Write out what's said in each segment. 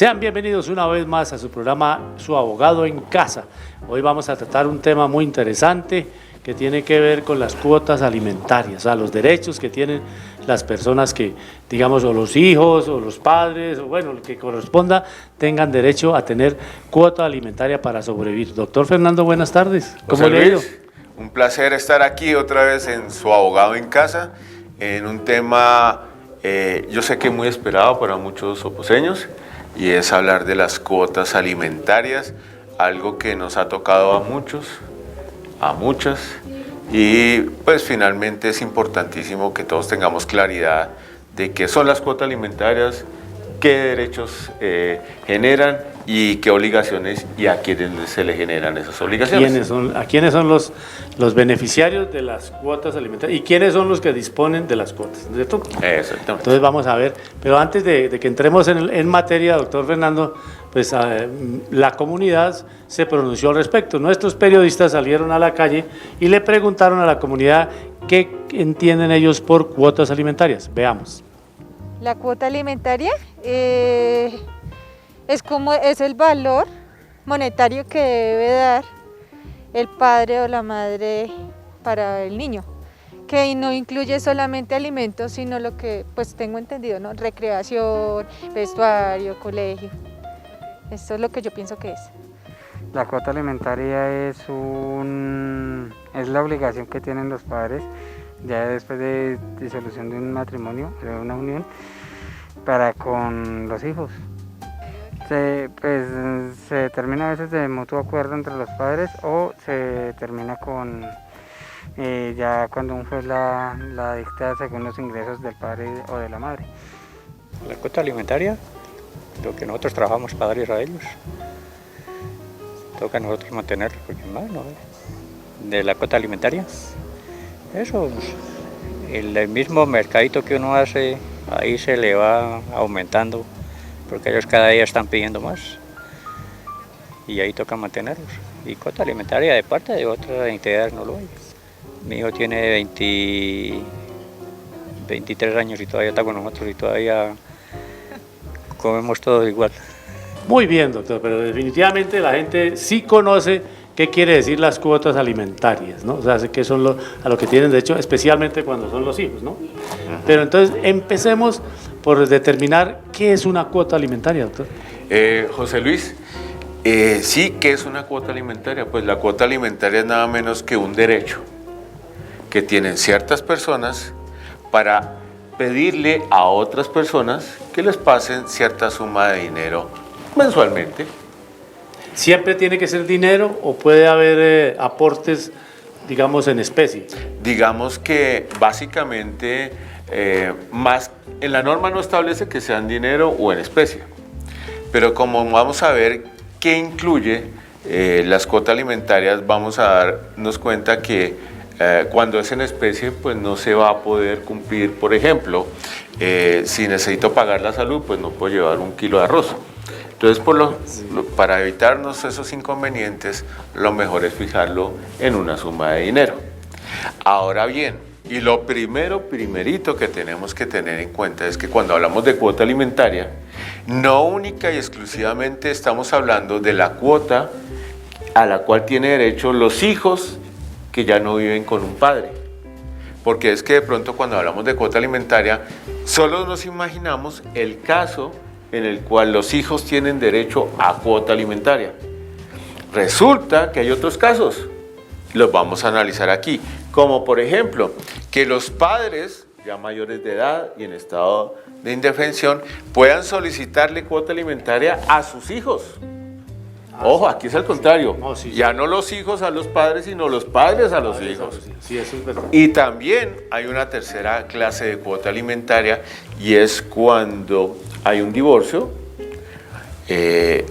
Sean bienvenidos una vez más a su programa Su Abogado en Casa. Hoy vamos a tratar un tema muy interesante que tiene que ver con las cuotas alimentarias, o sea, los derechos que tienen las personas que, digamos, o los hijos o los padres, o bueno, el que corresponda, tengan derecho a tener cuota alimentaria para sobrevivir. Doctor Fernando, buenas tardes. ¿Cómo le ha ido? Un placer estar aquí otra vez en Su Abogado en Casa, en un tema, yo sé que muy esperado para muchos oposeños, y es hablar de las cuotas alimentarias, algo que nos ha tocado a muchos, a muchas, y pues finalmente es importantísimo que todos tengamos claridad de qué son las cuotas alimentarias, qué derechos generan y qué obligaciones y a quiénes se le generan esas obligaciones. ¿Quiénes son los beneficiarios de las cuotas alimentarias y quiénes son los que disponen de las cuotas? ¿Cierto? Exactamente. Entonces vamos a ver, pero antes de que entremos en materia, doctor Fernando, pues la comunidad se pronunció al respecto. Nuestros periodistas salieron a la calle y le preguntaron a la comunidad qué entienden ellos por cuotas alimentarias. Veamos. La cuota alimentaria es el valor monetario que debe dar el padre o la madre para el niño, que no incluye solamente alimentos, sino lo que pues tengo entendido, ¿no? Recreación, vestuario, colegio. Eso es lo que yo pienso que es. La cuota alimentaria es la obligación que tienen los padres ya después de disolución de un matrimonio, de una unión, para con los hijos. Se determina a veces de mutuo acuerdo entre los padres o se determina con ya cuando un juez la dicta según los ingresos del padre o de la madre. La cuota alimentaria, lo que nosotros trabajamos para darles a ellos, toca a nosotros mantenerlo, porque más no de la cuota alimentaria. Eso, el mismo mercadito que uno hace, ahí se le va aumentando, porque ellos cada día están pidiendo más, y ahí toca mantenerlos. Y cuota alimentaria de parte de otras entidades no lo hay. Mi hijo tiene 23 años y todavía está con nosotros y todavía comemos todos igual. Muy bien, doctor, pero definitivamente la gente sí conoce qué quiere decir las cuotas alimentarias, ¿no? O sea, que son a lo que tienen derecho, especialmente cuando son los hijos, ¿no? Pero entonces empecemos por determinar qué es una cuota alimentaria, doctor. José Luis, sí, ¿qué es una cuota alimentaria? Pues la cuota alimentaria es nada menos que un derecho que tienen ciertas personas para pedirle a otras personas que les pasen cierta suma de dinero mensualmente. ¿Siempre tiene que ser dinero o puede haber aportes, digamos, en especie? Digamos que básicamente más en la norma no establece que sean dinero o en especie, pero como vamos a ver qué incluye las cuotas alimentarias, vamos a darnos cuenta que cuando es en especie, pues no se va a poder cumplir. Por ejemplo, si necesito pagar la salud, pues no puedo llevar 1 kilo de arroz. Entonces, para evitarnos esos inconvenientes, lo mejor es fijarlo en una suma de dinero. Ahora bien, y lo primerito que tenemos que tener en cuenta es que cuando hablamos de cuota alimentaria, no única y exclusivamente estamos hablando de la cuota a la cual tienen derecho los hijos que ya no viven con un padre. Porque es que de pronto cuando hablamos de cuota alimentaria, solo nos imaginamos el caso en el cual los hijos tienen derecho a cuota alimentaria. Resulta que hay otros casos, los vamos a analizar aquí, como por ejemplo, que los padres ya mayores de edad y en estado de indefensión puedan solicitarle cuota alimentaria a sus hijos. Ojo, aquí es al contrario, ya no los hijos a los padres, sino los padres a los hijos. Sí, eso es verdad. Y también hay una tercera clase de cuota alimentaria y es cuando hay un divorcio,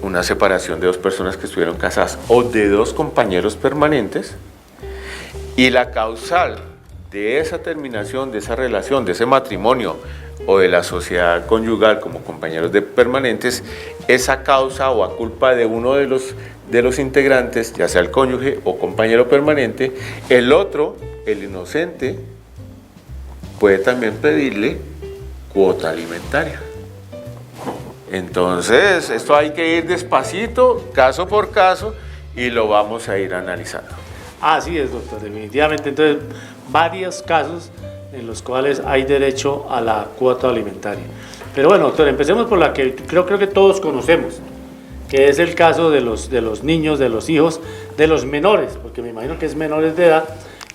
una separación de dos personas que estuvieron casadas o de dos compañeros permanentes y la causal de esa terminación, de esa relación, de ese matrimonio o de la sociedad conyugal como compañeros permanentes, esa causa o a culpa de uno de los integrantes, ya sea el cónyuge o compañero permanente, el otro, el inocente, puede también pedirle cuota alimentaria. Entonces, esto hay que ir despacito, caso por caso, y lo vamos a ir analizando. Así es, doctor, definitivamente. Entonces, varios casos en los cuales hay derecho a la cuota alimentaria. Pero bueno, doctor, empecemos por la que creo que todos conocemos, que es el caso de los niños, de los hijos, de los menores, porque me imagino que es menores de edad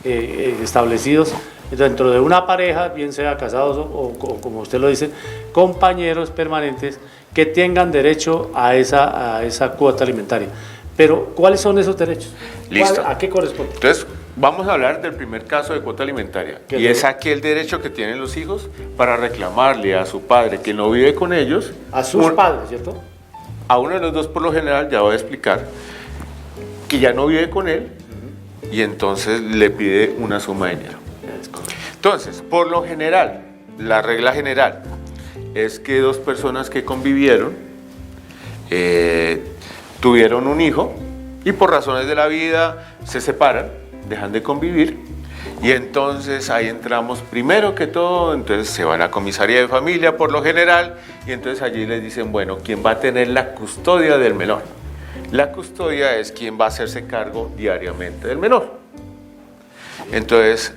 establecidos dentro de una pareja, bien sea casados o como usted lo dice, compañeros permanentes que tengan derecho a esa cuota alimentaria. Pero, ¿cuáles son esos derechos? Listo. ¿A qué corresponde? Entonces, vamos a hablar del primer caso de cuota alimentaria. Y es aquel derecho que tienen los hijos para reclamarle a su padre que no vive con ellos. A sus padres, ¿cierto? A uno de los dos, por lo general, ya voy a explicar, que ya no vive con él y entonces le pide una suma de dinero. Entonces, por lo general, la regla general es que dos personas que convivieron tuvieron un hijo y por razones de la vida se separan, dejan de convivir y entonces ahí entramos primero que todo, entonces se van a comisaría de familia por lo general y entonces allí les dicen, bueno, ¿quién va a tener la custodia del menor? La custodia es quien va a hacerse cargo diariamente del menor. Entonces,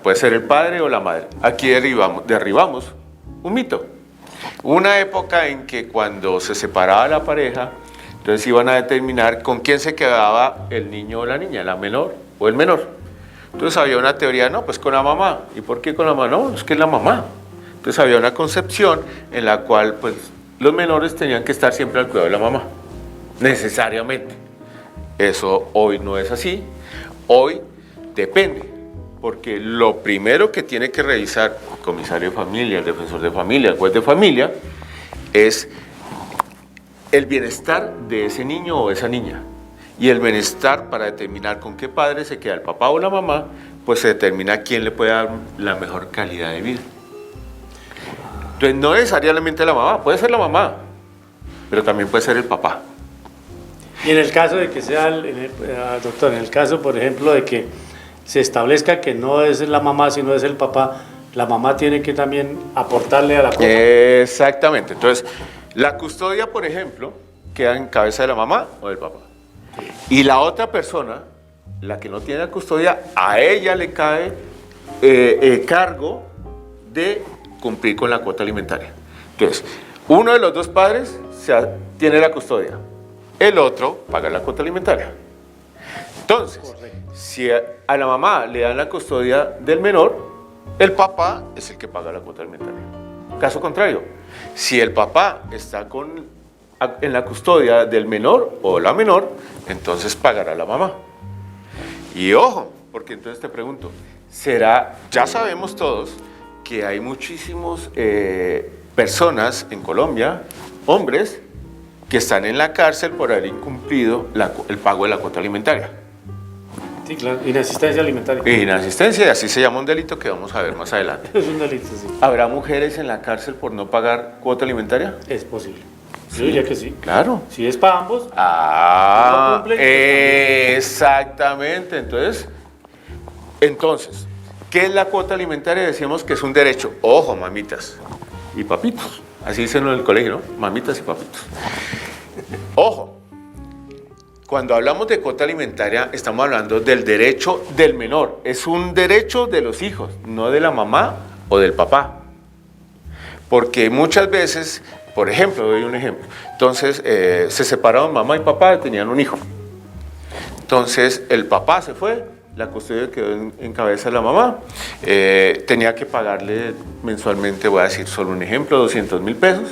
puede ser el padre o la madre. Aquí derribamos un mito. Una época en que cuando se separaba la pareja, entonces iban a determinar con quién se quedaba el niño o la niña, la menor o el menor. Entonces había una teoría, no, pues con la mamá. ¿Y por qué con la mamá? No, es que es la mamá. Entonces había una concepción en la cual pues los menores tenían que estar siempre al cuidado de la mamá, necesariamente. Eso hoy no es así. Hoy depende, porque lo primero que tiene que revisar el comisario de familia, el defensor de familia, el juez de familia, es el bienestar de ese niño o esa niña. Y el bienestar para determinar con qué padre se queda el papá o la mamá, pues se determina quién le puede dar la mejor calidad de vida. Entonces no necesariamente la mamá, puede ser la mamá, pero también puede ser el papá. Y en el caso de que sea, doctor, en el caso, por ejemplo, de que se establezca que no es la mamá, sino es el papá, la mamá tiene que también aportarle a la cuota. Exactamente. Entonces, la custodia, por ejemplo, queda en cabeza de la mamá o del papá. Y la otra persona, la que no tiene la custodia, a ella le cae el cargo de cumplir con la cuota alimentaria. Entonces, uno de los dos padres tiene la custodia, el otro paga la cuota alimentaria. Entonces, si a la mamá le dan la custodia del menor, el papá es el que paga la cuota alimentaria. Caso contrario, si el papá está en la custodia del menor o la menor, entonces pagará la mamá. Y ojo, porque entonces te pregunto, ya sabemos todos que hay muchísimas personas en Colombia, hombres, que están en la cárcel por haber incumplido el pago de la cuota alimentaria. Sí, claro, inasistencia alimentaria. Inasistencia, así se llama un delito que vamos a ver más adelante. Es un delito, sí. ¿Habrá mujeres en la cárcel por no pagar cuota alimentaria? Es posible. Yo diría que sí. Claro. Si es para ambos. Ah, no cumple, exactamente. Entonces, ¿qué es la cuota alimentaria? Decíamos que es un derecho. Ojo, mamitas y papitos. Así dicen en el colegio, ¿no? Mamitas y papitos. Ojo. Cuando hablamos de cuota alimentaria, estamos hablando del derecho del menor. Es un derecho de los hijos, no de la mamá o del papá. Porque muchas veces, por ejemplo, doy un ejemplo. Entonces, se separaron mamá y papá, tenían un hijo. Entonces, el papá se fue, la custodia quedó en cabeza de la mamá. Tenía que pagarle mensualmente, voy a decir solo un ejemplo, 200.000 pesos.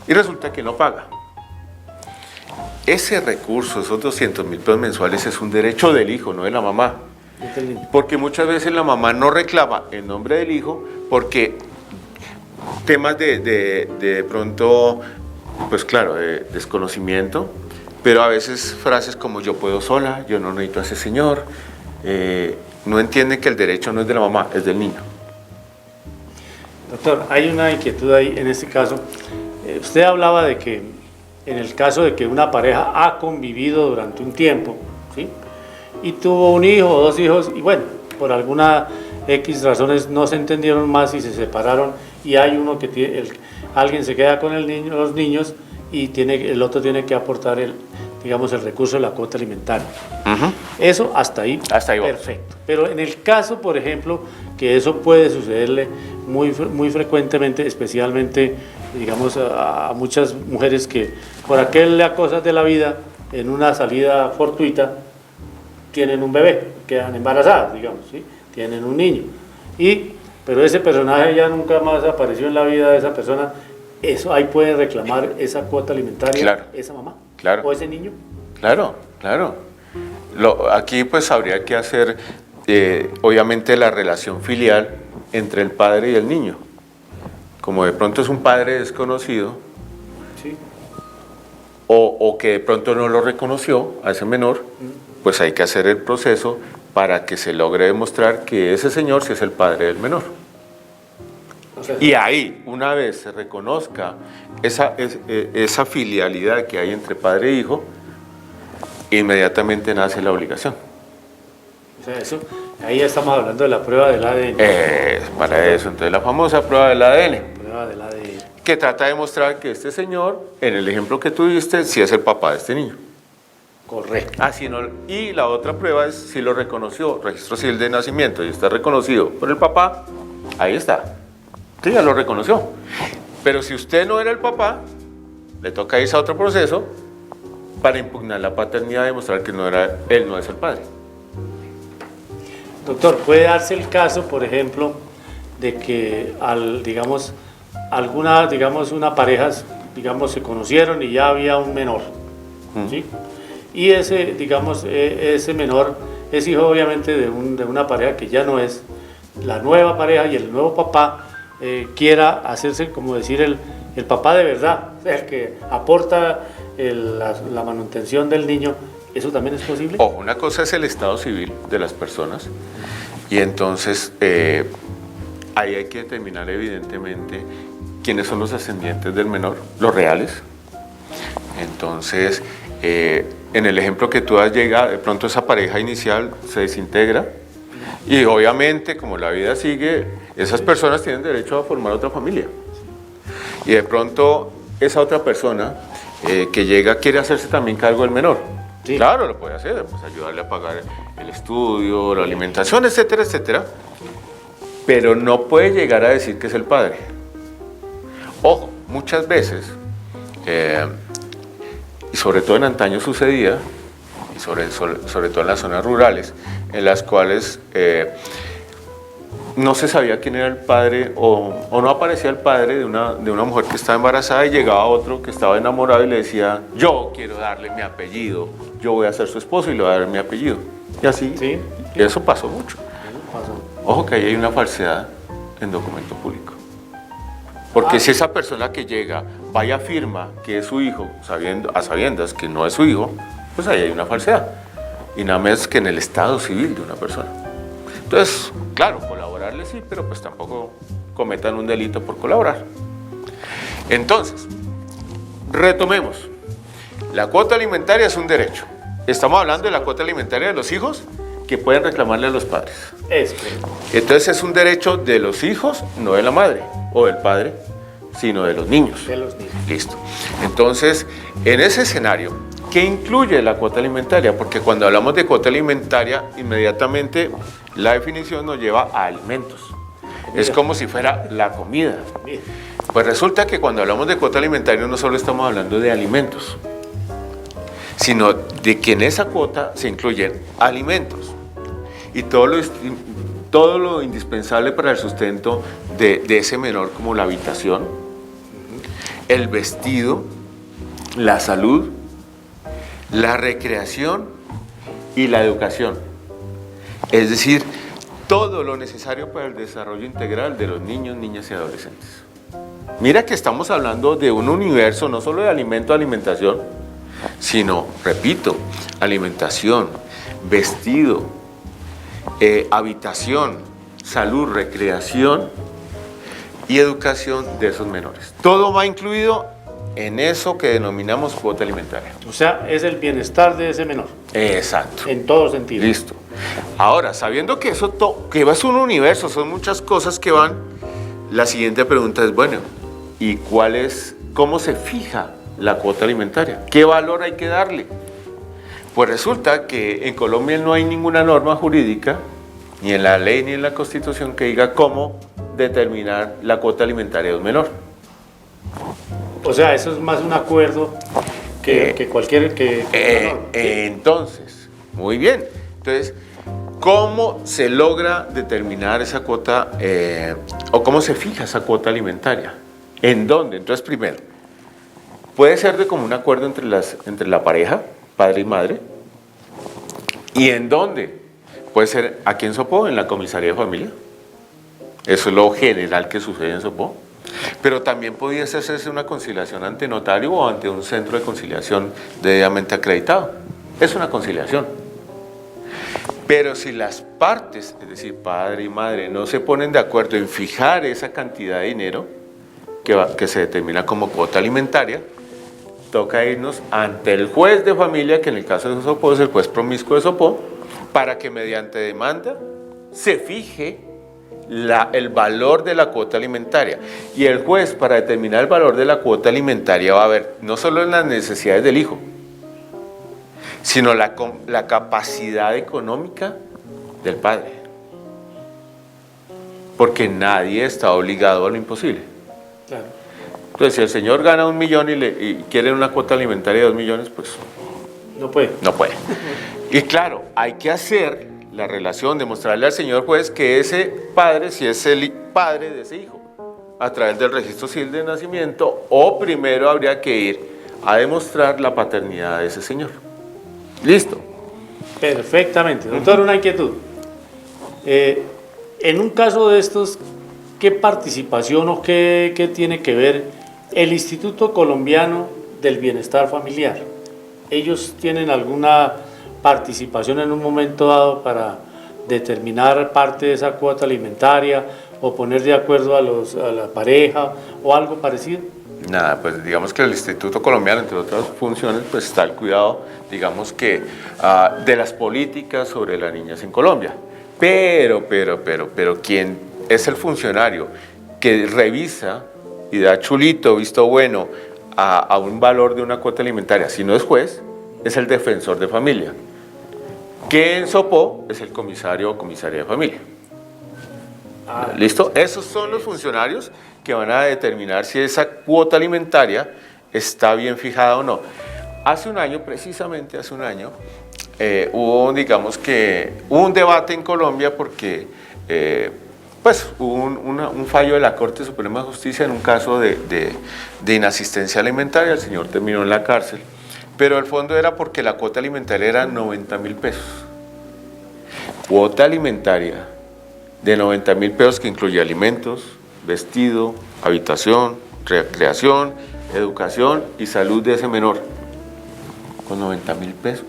Y resulta que no paga. Ese recurso, esos 200.000 pesos mensuales, es un derecho del hijo, no de la mamá. Porque muchas veces la mamá no reclama en nombre del hijo porque temas de pronto, pues claro, de desconocimiento, pero a veces frases como yo puedo sola, yo no necesito a ese señor, no entienden que el derecho no es de la mamá, es del niño. Doctor, hay una inquietud ahí en este caso. Usted hablaba de que en el caso de que una pareja ha convivido durante un tiempo, ¿sí? Y tuvo un hijo o dos hijos y bueno, por alguna X razones no se entendieron más y se separaron y hay uno que tiene, alguien se queda con el niño, los niños y el otro tiene que aportar el recurso de la cuota alimentaria. Eso hasta ahí Hasta ahí vamos. perfecto. Pero en el caso, por ejemplo, que eso puede sucederle muy frecuentemente, especialmente, digamos, a muchas mujeres que por aquellas cosas de la vida, en una salida fortuita, tienen un bebé, quedan embarazadas, digamos, ¿sí? Tienen un niño. Pero ese personaje ya nunca más apareció en la vida de esa persona. Eso ahí puede reclamar esa cuota alimentaria, Claro. esa mamá, Claro. o ese niño. Claro, claro. Aquí pues habría que hacer, obviamente, la relación filial entre el padre y el niño. Como de pronto es un padre desconocido, Sí. o que de pronto no lo reconoció a ese menor, pues hay que hacer el proceso para que se logre demostrar que ese señor sí es el padre del menor. O sea, Y ahí, una vez se reconozca esa filialidad que hay entre padre e hijo, inmediatamente nace la obligación. ahí ya estamos hablando de la prueba del ADN. Para eso, entonces la famosa prueba del ADN, Prueba del ADN. que trata de demostrar que este señor, en el ejemplo que tú diste, sí es el papá de este niño. Correcto. Y la otra prueba es si lo reconoció, registro civil de nacimiento, y está reconocido por el papá, ahí está. Sí, ya lo reconoció. Pero si usted no era el papá, le toca irse a otro proceso para impugnar la paternidad y demostrar que él no es el padre. Doctor, puede darse el caso, por ejemplo, de que una pareja, se conocieron y ya había un menor, ¿sí? Y ese menor es hijo obviamente de una pareja que ya no es la nueva pareja, y el nuevo papá quiera hacerse, como decir, el papá de verdad, el que aporta la manutención del niño. ¿Eso también es posible? Ojo, una cosa es el estado civil de las personas, y entonces ahí hay que determinar evidentemente quiénes son los ascendientes del menor, los reales. Entonces, en el ejemplo que tú has llegado, de pronto esa pareja inicial se desintegra, y obviamente, como la vida sigue, esas personas tienen derecho a formar otra familia. Y de pronto esa otra persona que llega quiere hacerse también cargo del menor. Sí. Claro, lo puede hacer, pues ayudarle a pagar el estudio, la alimentación, etcétera, etcétera. Pero no puede llegar a decir que es el padre. Ojo, muchas veces, y sobre todo en antaño sucedía, y sobre todo en las zonas rurales, en las cuales no se sabía quién era el padre, o no aparecía el padre de una mujer que estaba embarazada, y llegaba otro que estaba enamorado y le decía: yo quiero darle mi apellido, yo voy a ser su esposo y le voy a dar mi apellido. Y así, Sí. y eso pasó mucho. Pasó. Ojo que ahí hay una falsedad en documento público. Porque si esa persona que llega vaya firma que es su hijo, a sabiendas que no es su hijo, pues ahí hay una falsedad. Y nada más que en el estado civil de una persona. Entonces, claro, colaborarle sí, pero pues tampoco cometan un delito por colaborar. Entonces, retomemos. La cuota alimentaria es un derecho. Estamos hablando de la cuota alimentaria de los hijos que pueden reclamarle a los padres. Eso. Entonces es un derecho de los hijos, no de la madre o del padre, sino de los niños. De los niños. Listo. Entonces, en ese escenario, ¿qué incluye la cuota alimentaria? Porque cuando hablamos de cuota alimentaria, inmediatamente la definición nos lleva a alimentos. Es como si fuera la comida. Bien. Pues resulta que cuando hablamos de cuota alimentaria no solo estamos hablando de alimentos, sino de que en esa cuota se incluyen alimentos y todo lo indispensable para el sustento de ese menor, como la habitación, el vestido, la salud, la recreación y la educación. Es decir, todo lo necesario para el desarrollo integral de los niños, niñas y adolescentes. Mira que estamos hablando de un universo no solo de alimentación, sino, repito, alimentación, vestido, habitación, salud, recreación y educación de esos menores. Todo va incluido en eso que denominamos cuota alimentaria. O sea, es el bienestar de ese menor, Exacto. en todo sentido. Listo. Ahora, sabiendo que eso que es un universo, son muchas cosas que van, la siguiente pregunta es, bueno, ¿Y cómo se fija la cuota alimentaria? ¿Qué valor hay que darle? Pues resulta que en Colombia no hay ninguna norma jurídica, ni en la ley ni en la Constitución, que diga cómo determinar la cuota alimentaria de un menor. O sea, eso es más un acuerdo que cualquier... Entonces, muy bien. Entonces, ¿cómo se logra determinar esa cuota o cómo se fija esa cuota alimentaria? ¿En dónde? Entonces, primero, puede ser de común acuerdo entre la pareja, padre y madre. ¿Y en dónde? Puede ser aquí en Sopó, en la comisaría de familia. Eso es lo general que sucede en Sopó. Pero también podía hacerse una conciliación ante notario o ante un centro de conciliación debidamente acreditado. Es una conciliación. Pero si las partes, es decir, padre y madre, no se ponen de acuerdo en fijar esa cantidad de dinero que se determina como cuota alimentaria, toca irnos ante el juez de familia, que en el caso de Sopó es el juez promiscuo de Sopó, para que mediante demanda se fije el valor de la cuota alimentaria. Y el juez, para determinar el valor de la cuota alimentaria, va a ver no solo en las necesidades del hijo, sino la capacidad económica del padre. Porque nadie está obligado a lo imposible. Claro. Entonces, si el señor gana 1 millón y quiere una cuota alimentaria de 2 millones, pues No puede. no puede. Y claro, hay que hacer la relación, demostrarle al señor juez que ese padre, si es el padre de ese hijo, a través del registro civil de nacimiento, o primero habría que ir a demostrar la paternidad de ese señor. Listo. Perfectamente. Doctor, una inquietud. En un caso de estos, ¿qué participación o qué tiene que ver el Instituto Colombiano del Bienestar Familiar? ¿Ellos tienen alguna participación en un momento dado para determinar parte de esa cuota alimentaria o poner de acuerdo a la pareja o algo parecido? Nada, pues digamos que el Instituto Colombiano, entre otras funciones, pues está al cuidado, digamos que, de las políticas sobre las niñas en Colombia. Pero, quien es el funcionario que revisa y da chulito, visto bueno, a un valor de una cuota alimentaria, si no es juez, es el defensor de familia, que en Sopó es el comisario o comisaria de familia. ¿Listo? Esos son los funcionarios que van a determinar si esa cuota alimentaria está bien fijada o no. Hace un año, precisamente hace un año, hubo, digamos que, un debate en Colombia porque pues hubo un fallo de la Corte Suprema de Justicia en un caso de inasistencia alimentaria. El señor terminó en la cárcel, pero el fondo era porque la cuota alimentaria era 90.000 pesos. Cuota alimentaria de 90.000 pesos que incluye alimentos, vestido, habitación, recreación, educación y salud de ese menor, con 90.000 pesos.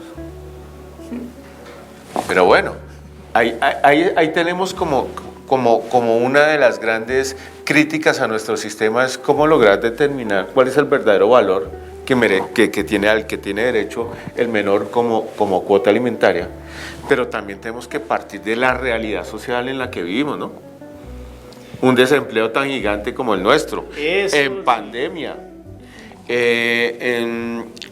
Pero bueno, ahí tenemos como una de las grandes críticas a nuestro sistema, es cómo lograr determinar cuál es el verdadero valor que tiene derecho el menor como cuota alimentaria. Pero también tenemos que partir de la realidad social en la que vivimos, ¿no? Un desempleo tan gigante como el nuestro, en pandemia.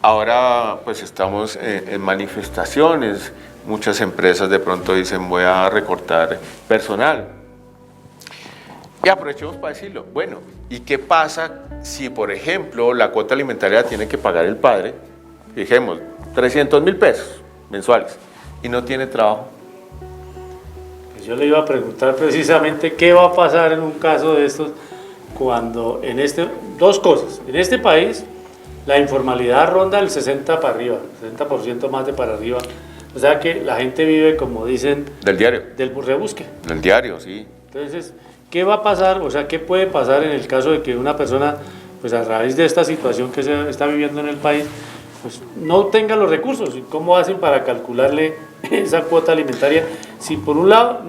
Ahora pues estamos en manifestaciones, muchas empresas de pronto dicen voy a recortar personal. Y aprovechemos para decirlo, bueno, ¿y qué pasa si por ejemplo la cuota alimentaria la tiene que pagar el padre, dijimos 300.000 pesos mensuales, y no tiene trabajo? Pues yo le iba a preguntar precisamente qué va a pasar en un caso de estos cuando dos cosas, en este país la informalidad ronda el 60 para arriba, 60% más de para arriba, o sea que la gente vive, como dicen, del diario, del rebusque. Del diario, sí. Entonces, ¿qué va a pasar? O sea, ¿qué puede pasar en el caso de que una persona, pues a raíz de esta situación que se está viviendo en el país, pues no tenga los recursos? ¿Cómo hacen para calcularle esa cuota alimentaria? Si por un lado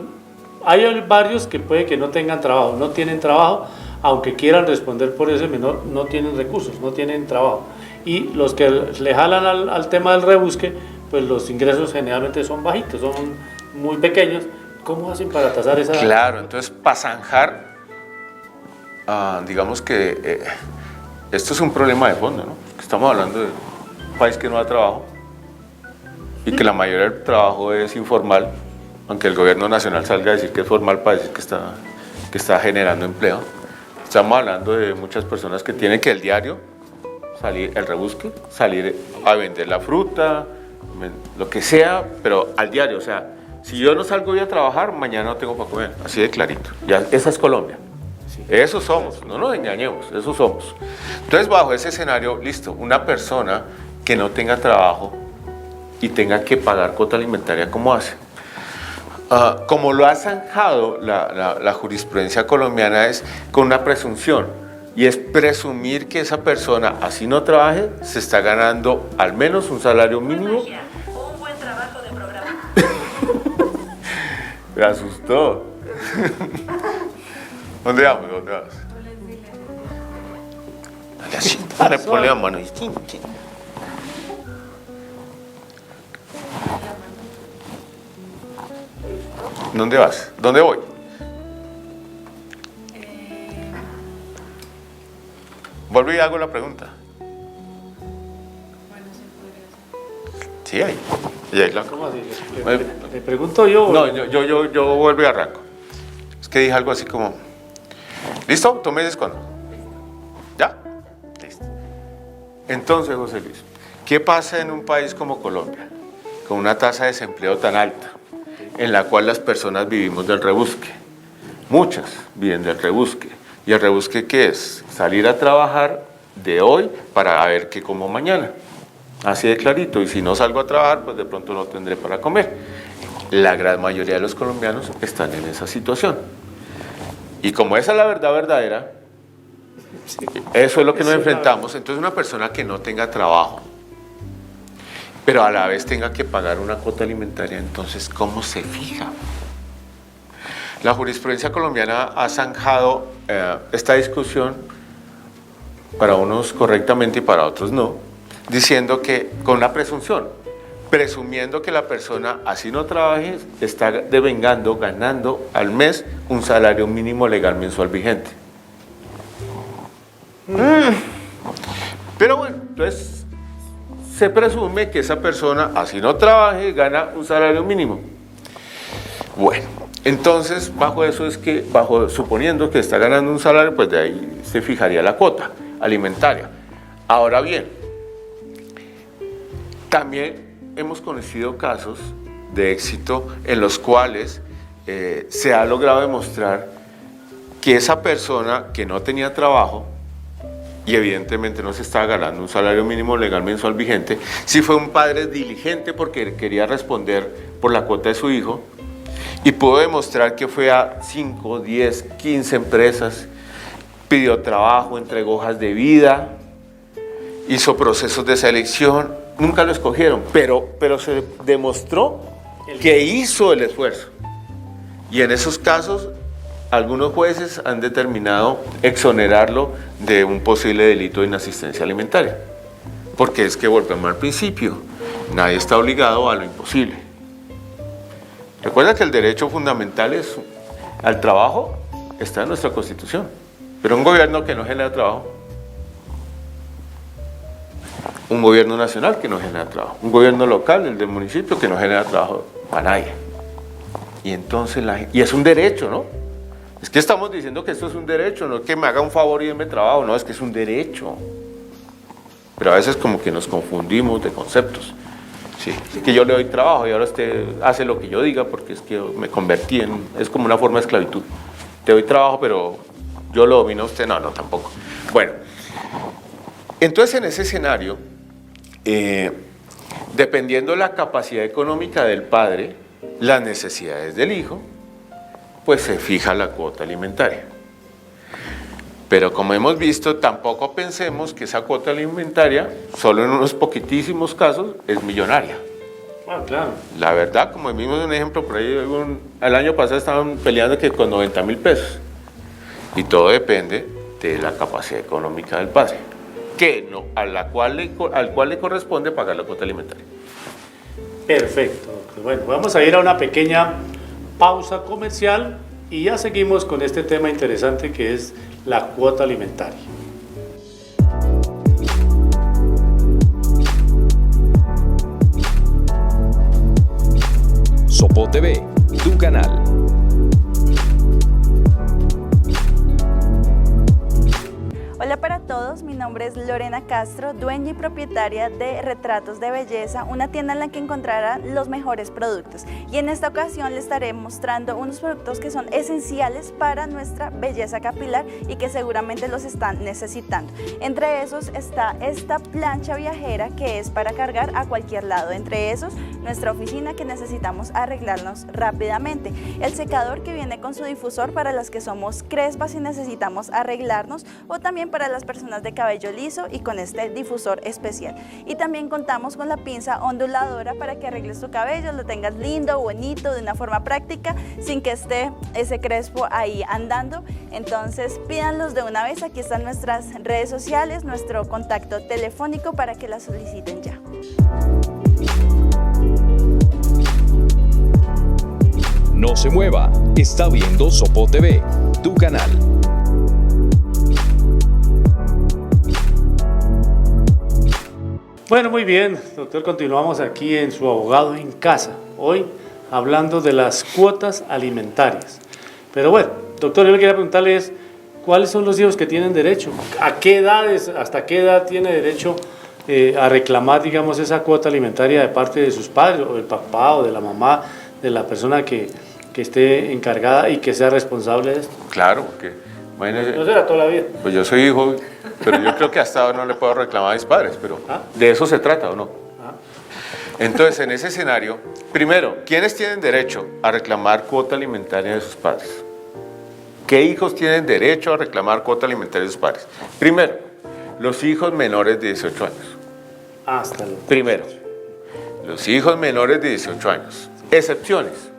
hay varios que puede que no tengan trabajo, no tienen trabajo, aunque quieran responder por ese menor, no tienen recursos, no tienen trabajo. Y los que le jalan al tema del rebusque, pues los ingresos generalmente son bajitos, son muy pequeños. ¿Cómo hacen para tasar esa...? Claro, entonces para zanjar digamos que esto es un problema de fondo, ¿no? Estamos hablando de un país que no da trabajo y que la mayoría del trabajo es informal, aunque el gobierno nacional salga a decir que es formal para decir que está generando empleo. Estamos hablando de muchas personas que tienen que el diario salir, el rebusque, salir a vender la fruta, lo que sea, pero al diario. O sea, si yo no salgo hoy a trabajar, mañana no tengo para comer, así de clarito. Ya, esa es Colombia. Eso somos, no nos engañemos, eso somos. Entonces, bajo ese escenario, listo, una persona que no tenga trabajo y tenga que pagar cuota alimentaria, ¿cómo hace? Como lo ha zanjado la jurisprudencia colombiana, es con una presunción, y es presumir que esa persona, así no trabaje, se está ganando al menos un salario mínimo. Un buen trabajo de programa. Me asustó. ¿Dónde vamos? ¿Dónde vas? Dale así, ponle la mano y... ¿Dónde vas? ¿Dónde voy? Vuelvo y hago la pregunta. Sí, ahí. Y ahí la... ¿Cómo así? Le pregunto yo. No, yo vuelvo y arranco. Es que dije algo así como... ¿Listo? ¿Tú me dices cuándo? ¿Ya? Listo. Entonces, José Luis, ¿qué pasa en un país como Colombia, con una tasa de desempleo tan alta, en la cual las personas vivimos del rebusque? Muchas viven del rebusque. ¿Y el rebusque qué es? Salir a trabajar de hoy para ver qué como mañana. Así de clarito. Y si no salgo a trabajar, pues de pronto no tendré para comer. La gran mayoría de los colombianos están en esa situación. Y como esa es la verdad verdadera, eso es lo que nos enfrentamos. Entonces, una persona que no tenga trabajo, pero a la vez tenga que pagar una cuota alimentaria, entonces, ¿cómo se fija? La jurisprudencia colombiana ha zanjado esta discusión, para unos correctamente y para otros no, diciendo que con una presunción, presumiendo que la persona, así no trabaje, está devengando, ganando al mes un salario mínimo legal mensual vigente. Pero bueno, entonces se presume que esa persona, así no trabaje, gana un salario mínimo. Bueno, entonces bajo eso es que, suponiendo que está ganando un salario, pues de ahí se fijaría la cuota alimentaria. Ahora bien, también hemos conocido casos de éxito en los cuales se ha logrado demostrar que esa persona que no tenía trabajo y evidentemente no se estaba ganando un salario mínimo legal mensual vigente, sí fue un padre diligente porque quería responder por la cuota de su hijo y pudo demostrar que fue a 5, 10, 15 empresas, pidió trabajo, entregó hojas de vida, hizo procesos de selección. Nunca lo escogieron, pero se demostró que hizo el esfuerzo. Y en esos casos, algunos jueces han determinado exonerarlo de un posible delito de inasistencia alimentaria. Porque es que volvemos al principio, nadie está obligado a lo imposible. Recuerda que el derecho fundamental al trabajo está en nuestra Constitución, pero un gobierno que no genera trabajo, un gobierno nacional que no genera trabajo, un gobierno local, el del municipio, que no genera trabajo para nadie. Y entonces y es un derecho, ¿no? Es que estamos diciendo que esto es un derecho, no es que me haga un favor y déme trabajo, no, es que es un derecho. Pero a veces como que nos confundimos de conceptos. Sí, es que yo le doy trabajo y ahora usted hace lo que yo diga porque es que me convertí es como una forma de esclavitud. Te doy trabajo, pero yo lo domino a usted, no, tampoco. Bueno, entonces en ese escenario, dependiendo de la capacidad económica del padre, las necesidades del hijo, pues se fija la cuota alimentaria. Pero como hemos visto, tampoco pensemos que esa cuota alimentaria, solo en unos poquitísimos casos, es millonaria. Claro. La verdad, como vimos un ejemplo por ahí, el año pasado estaban peleando que con 90.000 pesos. Y todo depende de la capacidad económica del padre, al cual le corresponde pagar la cuota alimentaria. Perfecto. Bueno, vamos a ir a una pequeña pausa comercial y ya seguimos con este tema interesante que es la cuota alimentaria. Sopo TV, tu canal. Hola para todos, mi nombre es Lorena Castro, dueña y propietaria de Retratos de Belleza, una tienda en la que encontrarán los mejores productos. Y en esta ocasión les estaré mostrando unos productos que son esenciales para nuestra belleza capilar y que seguramente los están necesitando. Entre esos está esta plancha viajera que es para cargar a cualquier lado. Entre esos, nuestra oficina que necesitamos arreglarnos rápidamente. El secador que viene con su difusor para las que somos crespas y necesitamos arreglarnos, o también para las personas de cabello liso y con este difusor especial. Y también contamos con la pinza onduladora para que arregles tu cabello, lo tengas lindo, bonito, de una forma práctica, sin que esté ese crespo ahí andando. Entonces pídanlos de una vez, aquí están nuestras redes sociales, nuestro contacto telefónico para que la soliciten ya. No se mueva, está viendo Sopo TV, tu canal. Bueno, muy bien, doctor, continuamos aquí en Su Abogado en Casa, hoy hablando de las cuotas alimentarias. Pero bueno, doctor, yo le quería preguntarles, ¿cuáles son los hijos que tienen derecho? ¿A qué edades, hasta qué edad tiene derecho a reclamar, digamos, esa cuota alimentaria de parte de sus padres, o del papá, o de la mamá, de la persona que esté encargada y que sea responsable de esto? Claro, porque imagínese, No será toda la vida. pues yo soy hijo, pero yo creo que hasta ahora no le puedo reclamar a mis padres, pero ¿de eso se trata o no? Entonces, en ese escenario, primero, ¿quiénes tienen derecho a reclamar cuota alimentaria de sus padres? ¿Qué hijos tienen derecho a reclamar cuota alimentaria de sus padres? Primero, los hijos menores de 18 años. Hasta luego. Primero, los hijos menores de 18 años. Excepciones.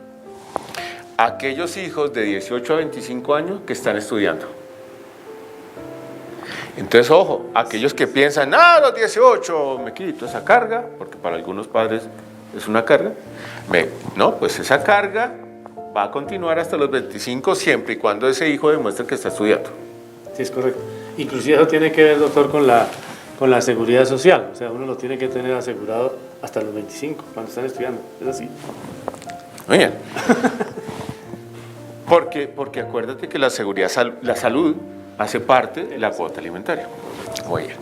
Aquellos hijos de 18 a 25 años que están estudiando. Entonces, ojo, aquellos que piensan, a los 18 me quito esa carga, porque para algunos padres es una carga, no, pues esa carga va a continuar hasta los 25 siempre y cuando ese hijo demuestre que está estudiando. Sí, es correcto. Inclusive eso tiene que ver, doctor, con la seguridad social. O sea, uno lo tiene que tener asegurado hasta los 25, cuando están estudiando. Es así. Muy bien. Porque acuérdate que la seguridad, la salud hace parte de la cuota alimentaria. Muy bien.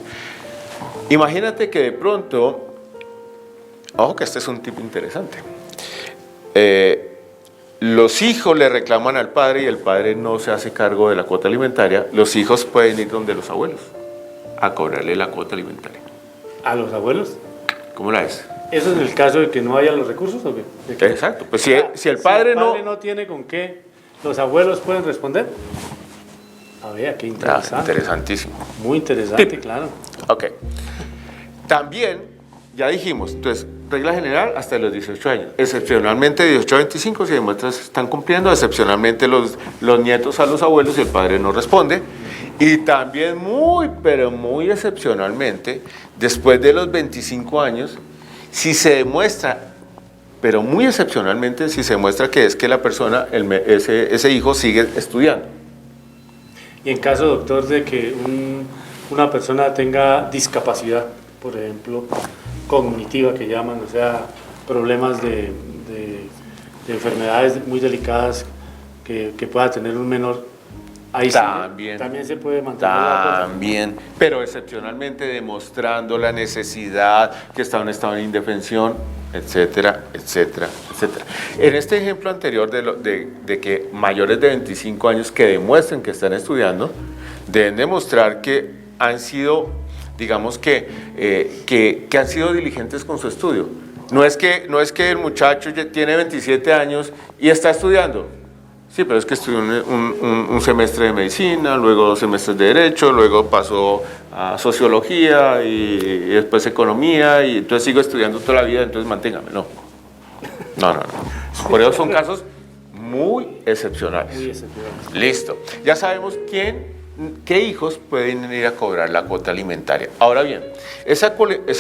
Imagínate que de pronto, ojo que este es un tip interesante, los hijos le reclaman al padre y el padre no se hace cargo de la cuota alimentaria, los hijos pueden ir donde los abuelos a cobrarle la cuota alimentaria. ¿A los abuelos? ¿Cómo la ves? ¿Eso es el caso de que no haya los recursos o qué? ¿De qué? Exacto, pues si el padre no tiene con qué, ¿los abuelos pueden responder? A ver, qué interesante. Interesantísimo. Muy interesante, claro. Ok. También, ya dijimos, entonces, regla general hasta los 18 años. Excepcionalmente de 18 a 25, si demuestras están cumpliendo, excepcionalmente los nietos a los abuelos y el padre no responde. Y también muy, pero muy excepcionalmente, después de los 25 años, si se demuestra, pero muy excepcionalmente, si se demuestra que es que la persona, ese hijo sigue estudiando. Y en caso, doctor, de que una persona tenga discapacidad, por ejemplo, cognitiva que llaman, o sea, problemas de enfermedades muy delicadas que pueda tener un menor, ahí también se puede mantener la También, pero excepcionalmente demostrando la necesidad, que está en un estado de indefensión, etcétera, etcétera, etcétera. En este ejemplo anterior de que mayores de 25 años que demuestren que están estudiando, deben demostrar que han sido, digamos que han sido diligentes con su estudio. No es que el muchacho ya tiene 27 años y está estudiando. Sí, pero es que estudió un semestre de medicina, luego 2 semestres de derecho, luego pasó a sociología y después economía, y entonces sigo estudiando toda la vida, entonces manténgame. No. Por eso son casos muy excepcionales. Muy excepcionales. Listo. Ya sabemos qué hijos pueden ir a cobrar la cuota alimentaria. Ahora bien, esa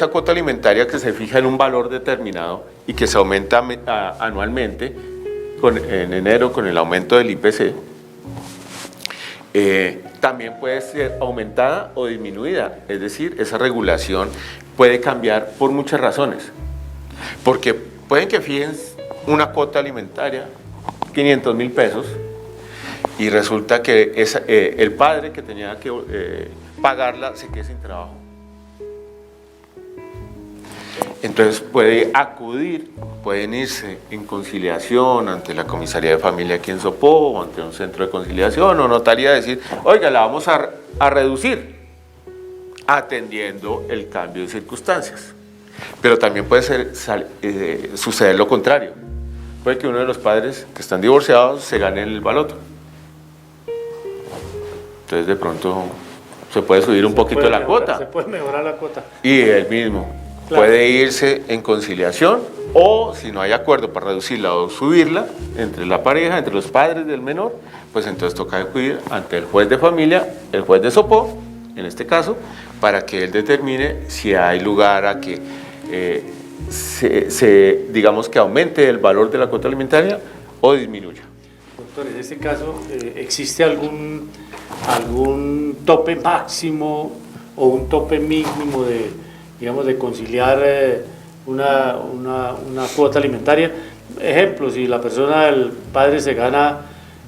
cuota alimentaria que se fija en un valor determinado y que se aumenta anualmente, en enero con el aumento del IPC, también puede ser aumentada o disminuida. Es decir, esa regulación puede cambiar por muchas razones. Porque pueden que fijen una cuota alimentaria, 500.000 pesos, y resulta que el padre que tenía que pagarla se quede sin trabajo. Entonces pueden irse en conciliación ante la comisaría de familia aquí en Sopó, o ante un centro de conciliación, o notaría decir, oiga, la vamos a reducir, atendiendo el cambio de circunstancias. Pero también puede suceder lo contrario. Puede que uno de los padres que están divorciados se gane el baloto. Entonces de pronto se puede subir un poquito la cuota. Se puede mejorar la cuota. Y él mismo puede irse en conciliación, o si no hay acuerdo para reducirla o subirla entre la pareja, entre los padres del menor, pues entonces toca acudir ante el juez de familia, el juez de Sopó, en este caso, para que él determine si hay lugar a que digamos que aumente el valor de la cuota alimentaria o disminuya. Doctor, en este caso, ¿existe algún tope máximo o un tope mínimo de conciliar una cuota alimentaria? Ejemplo, si la persona, el padre se gana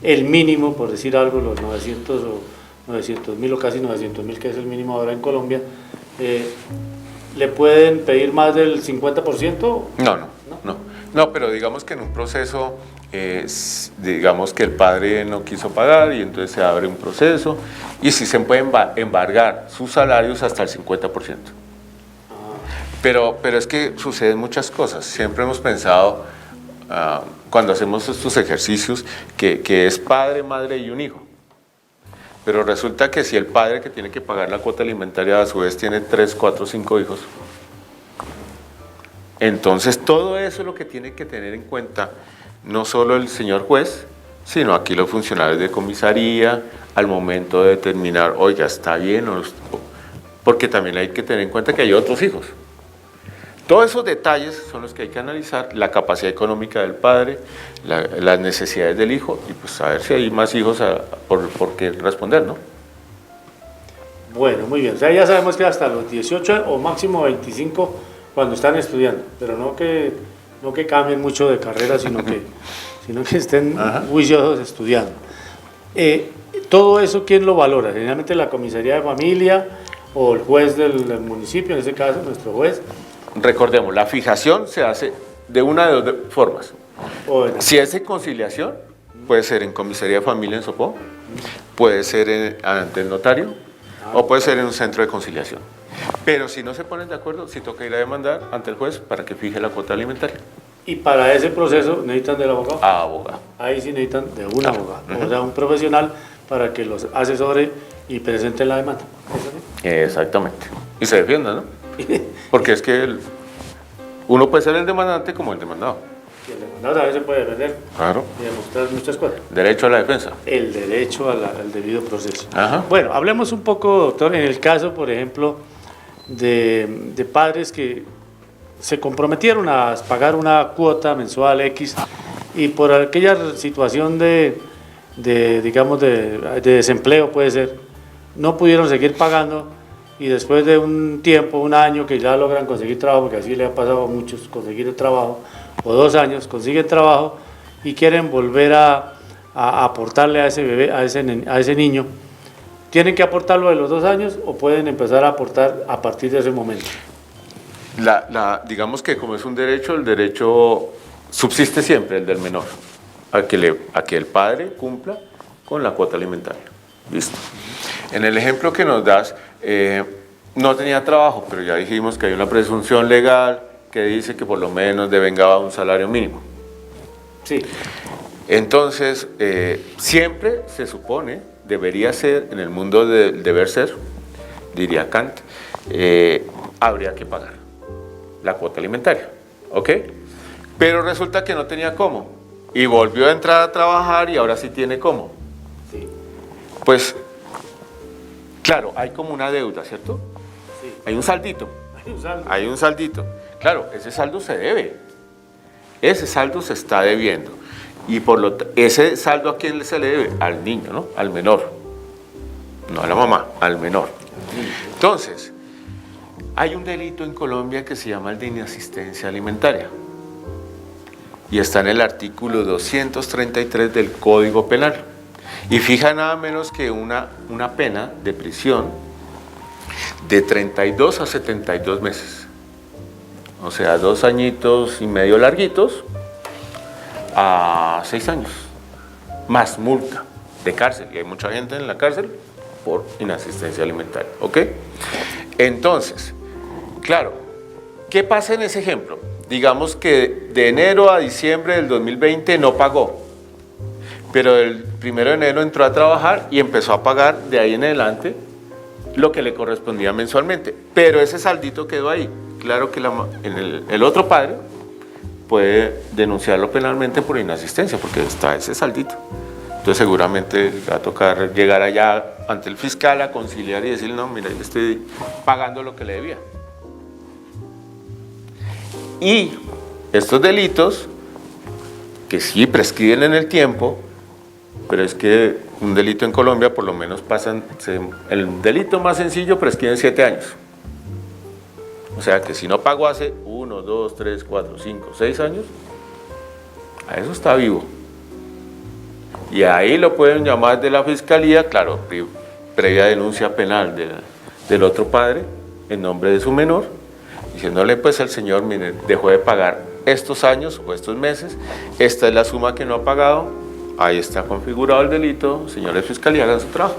el mínimo, por decir algo, los 900.000 o casi 900.000, que es el mínimo ahora en Colombia, ¿le pueden pedir más del 50%? No, pero digamos que en un proceso, digamos que el padre no quiso pagar y entonces se abre un proceso y sí se pueden embargar sus salarios hasta el 50%. Pero es que suceden muchas cosas. Siempre hemos pensado, cuando hacemos estos ejercicios, que es padre, madre y un hijo. Pero resulta que si el padre que tiene que pagar la cuota alimentaria a su vez tiene 3, 4, 5 hijos, entonces todo eso es lo que tiene que tener en cuenta no solo el señor juez, sino aquí los funcionarios de comisaría al momento de determinar, oiga, está bien, porque también hay que tener en cuenta que hay otros hijos. Todos esos detalles son los que hay que analizar, la capacidad económica del padre, las necesidades del hijo, y pues a ver si hay más hijos por qué responder, ¿no? Bueno, muy bien. O sea, ya sabemos que hasta los 18 o máximo 25 cuando están estudiando, pero no que cambien mucho de carrera, sino que estén juiciosos estudiando. Todo eso, ¿quién lo valora? Generalmente la comisaría de familia o el juez del municipio, en este caso nuestro juez. Recordemos, la fijación se hace de una de dos formas. Si es de conciliación, puede ser en comisaría de familia en Sopó, puede ser ante el notario, o puede ser en un centro de conciliación. Pero si no se ponen de acuerdo, sí toca ir a demandar ante el juez para que fije la cuota alimentaria. Y para ese proceso necesitan del abogado. Abogado. Ahí sí necesitan de un abogado, o sea, un profesional para que los asesore y presente la demanda. Exactamente. Y se defienda, ¿no? Porque es que uno puede ser el demandante como el demandado. Y el demandado también se puede defender. Claro. Y demostrar muchas cosas. Derecho a la defensa. El derecho al debido proceso. Ajá. Bueno, hablemos un poco, doctor, en el caso, por ejemplo, de padres que se comprometieron a pagar una cuota mensual X y por aquella situación de desempleo, puede ser, no pudieron seguir pagando y después de un tiempo, un año, que ya logran conseguir trabajo, porque así le ha pasado a muchos, conseguir el trabajo, o 2 años, consiguen trabajo y quieren volver a aportarle a ese bebé, a ese niño. ¿Tienen que aportarlo de los 2 años o pueden empezar a aportar a partir de ese momento? Digamos que como es un derecho, el derecho subsiste siempre, el del menor, a que el padre cumpla con la cuota alimentaria. ¿Listo? En el ejemplo que nos das, no tenía trabajo, pero ya dijimos que hay una presunción legal que dice que por lo menos devengaba un salario mínimo. Sí. Entonces, siempre se supone, debería ser, en el mundo del deber ser, diría Kant, habría que pagar la cuota alimentaria, ¿ok? Pero resulta que no tenía cómo, y volvió a entrar a trabajar y ahora sí tiene cómo. Sí. Pues, claro, hay como una deuda, ¿cierto? Sí. Hay un saldito. Hay un saldo. Claro, ese saldo se debe. Ese saldo se está debiendo. Y ese saldo, ¿a quién se le debe? Al niño, ¿no? Al menor. No a la mamá, al menor. Entonces, hay un delito en Colombia que se llama el de inasistencia alimentaria. Y está en el artículo 233 del Código Penal. Y fija nada menos que una pena de prisión de 32 a 72 meses. O sea, 2 añitos y medio larguitos a 6 años. Más multa de cárcel. Y hay mucha gente en la cárcel por inasistencia alimentaria. ¿Ok? Entonces, claro, ¿qué pasa en ese ejemplo? Digamos que de enero a diciembre del 2020 no pagó, pero el 1 de enero entró a trabajar y empezó a pagar de ahí en adelante lo que le correspondía mensualmente, pero ese saldito quedó ahí. Claro que el otro padre puede denunciarlo penalmente por inasistencia, porque está ese saldito. Entonces seguramente le va a tocar llegar allá ante el fiscal a conciliar y decirle, no, mira, yo estoy pagando lo que le debía. Y estos delitos, que sí prescriben en el tiempo, pero es que un delito en Colombia por lo menos el delito más sencillo prescribe en 7 años. O sea que si no pagó hace 1, 2, 3, 4, 5, 6 años, a eso está vivo. Y ahí lo pueden llamar de la fiscalía, claro, previa denuncia penal del otro padre en nombre de su menor, diciéndole pues al señor, mire, dejó de pagar estos años o estos meses, esta es la suma que no ha pagado, ahí está configurado el delito, señores fiscalía, hagan su trabajo.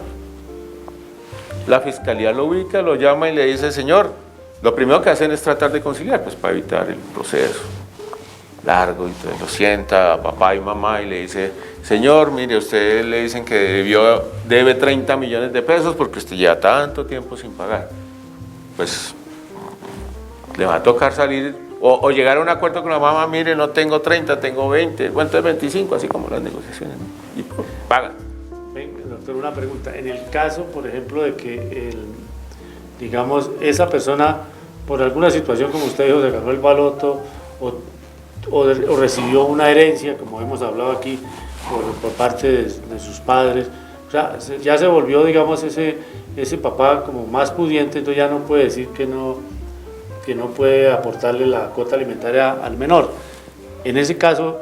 La fiscalía lo ubica, lo llama y le dice, señor, lo primero que hacen es tratar de conciliar, pues para evitar el proceso largo, y entonces lo sienta a papá y mamá y le dice, señor, mire, usted le dicen que debe 30 millones de pesos porque usted lleva tanto tiempo sin pagar. Pues le va a tocar salir o llegar a un acuerdo con la mamá, mire, no tengo 30, tengo 20, ¿cuánto es 25? Así como las negociaciones, ¿no? Y pagan. Venga, doctor, una pregunta. En el caso, por ejemplo, de que, digamos, esa persona, por alguna situación, como usted dijo, se ganó el baloto o recibió una herencia, como hemos hablado aquí, por parte de sus padres, o sea, ya se volvió, digamos, ese papá como más pudiente, entonces ya no puede decir que no puede aportarle la cuota alimentaria al menor. En ese caso,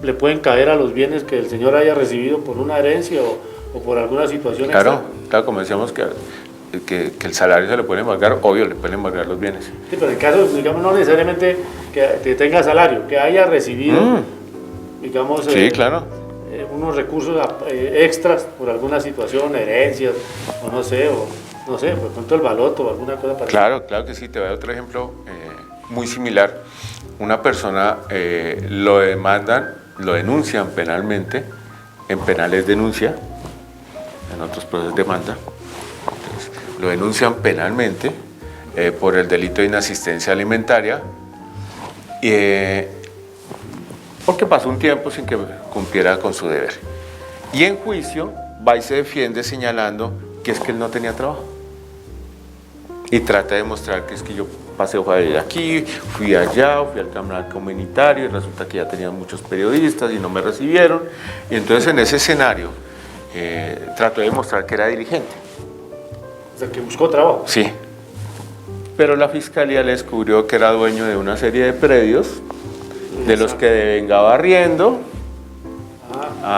¿le pueden caer a los bienes que el señor haya recibido por una herencia o por alguna situación extra? Claro, como decíamos que el salario se le puede embargar, obvio, le pueden embargar los bienes. Sí, pero en el caso, digamos, no necesariamente que tenga salario, que haya recibido, digamos, sí, claro, unos recursos extras por alguna situación, herencias, o no sé, por ejemplo el baloto o alguna cosa parecida. Claro que sí. Te voy a dar otro ejemplo muy similar. Una persona lo denuncian penalmente, en penales denuncia, en otros procesos demanda. Entonces, lo denuncian penalmente por el delito de inasistencia alimentaria, porque pasó un tiempo sin que cumpliera con su deber. Y en juicio va y se defiende señalando que es que él no tenía trabajo. Y trata de demostrar que es que yo pasé hoja de vida aquí, fui allá, fui al canal comunitario y resulta que ya tenían muchos periodistas y no me recibieron. Y entonces en ese escenario trató de demostrar que era diligente. O sea, que buscó trabajo. Sí. Pero la fiscalía le descubrió que era dueño de una serie de predios de los que devengaba arriendo.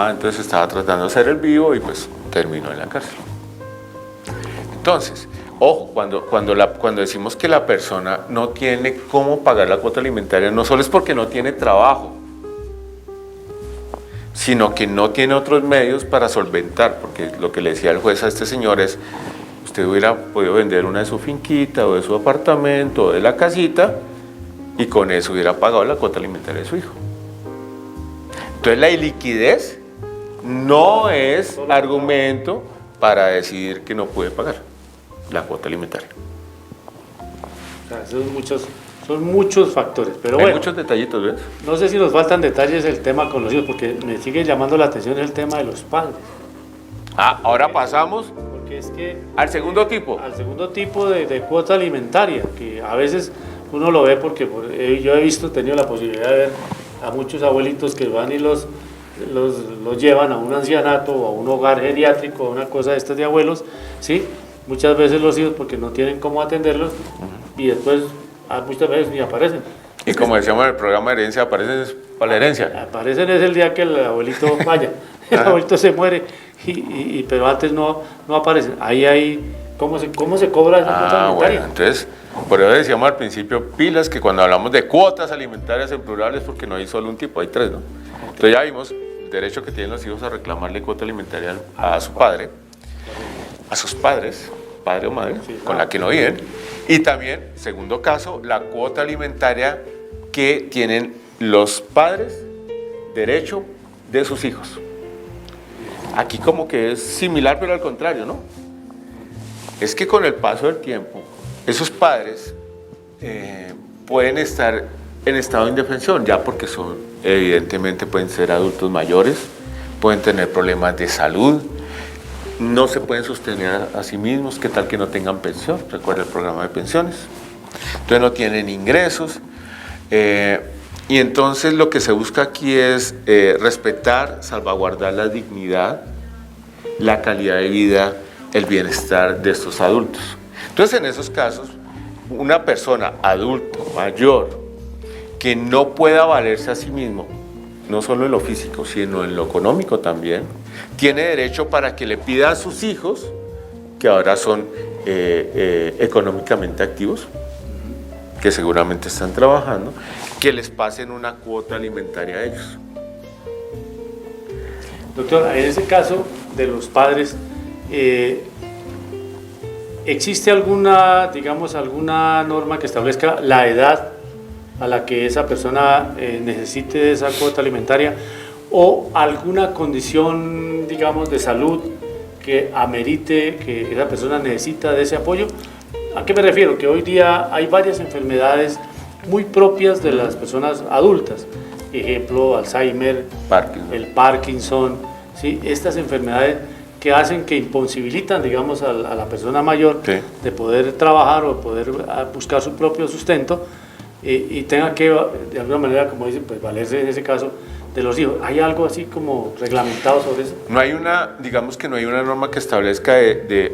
Entonces estaba tratando de hacer el vivo y pues terminó en la cárcel. Entonces, ojo, cuando decimos que la persona no tiene cómo pagar la cuota alimentaria, no solo es porque no tiene trabajo, sino que no tiene otros medios para solventar, porque lo que le decía el juez a este señor es, usted hubiera podido vender una de su finquita o de su apartamento o de la casita y con eso hubiera pagado la cuota alimentaria de su hijo. Entonces la iliquidez no es argumento para decidir que no puede pagar la cuota alimentaria. O sea, son muchos factores, pero hay bueno, muchos detallitos, ¿ves? No sé si nos faltan detalles del tema con los hijos, porque me sigue llamando la atención el tema de los padres. Ahora pasamos porque es que, al segundo tipo. Al segundo tipo de cuota alimentaria, que a veces uno lo ve porque yo he tenido la posibilidad de ver a muchos abuelitos que van y los los llevan a un ancianato o a un hogar geriátrico, a una cosa de estas de abuelos, ¿sí? Muchas veces los hijos porque no tienen cómo atenderlos y después muchas veces ni aparecen. Y como decíamos en el programa de herencia, aparecen para la herencia. Aparecen es el día que el abuelito vaya, el abuelito se muere, pero antes no aparecen. Ahí hay, ¿cómo se cobra esa cuota alimentaria? Bueno, entonces, por eso decíamos al principio, pilas, que cuando hablamos de cuotas alimentarias en plural es porque no hay solo un tipo, hay tres, ¿no? Entonces ya vimos el derecho que tienen los hijos a reclamarle cuota alimentaria a su padre, a sus padres, padre o madre, con la que no viven, y también, segundo caso, la cuota alimentaria que tienen los padres derecho de sus hijos. Aquí como que es similar, pero al contrario, ¿no? Es que con el paso del tiempo, esos padres pueden estar en estado de indefensión, ya porque son, evidentemente, pueden ser adultos mayores, pueden tener problemas de salud, no se pueden sostener a sí mismos, qué tal que no tengan pensión, recuerda el programa de pensiones, entonces no tienen ingresos, y entonces lo que se busca aquí es respetar, salvaguardar la dignidad, la calidad de vida, el bienestar de estos adultos. Entonces en esos casos, una persona adulto, mayor, que no pueda valerse a sí mismo, no solo en lo físico, sino en lo económico también, tiene derecho para que le pida a sus hijos, que ahora son económicamente activos, que seguramente están trabajando, que les pasen una cuota alimentaria a ellos. Doctor, en ese caso de los padres, ¿existe alguna, digamos, alguna norma que establezca la edad a la que esa persona necesite esa cuota alimentaria o alguna condición, digamos, de salud que amerite que esa persona necesita de ese apoyo? ¿A qué me refiero? Que hoy día hay varias enfermedades muy propias de las personas adultas, ejemplo, Alzheimer, el Parkinson, ¿sí? Estas enfermedades que hacen, que imposibilitan, digamos, a la persona mayor Sí. de poder trabajar o poder buscar su propio sustento y tenga que, de alguna manera, como dicen, pues valerse en ese caso de los hijos. ¿Hay algo así como reglamentado sobre eso? No hay una, digamos que no hay una norma que establezca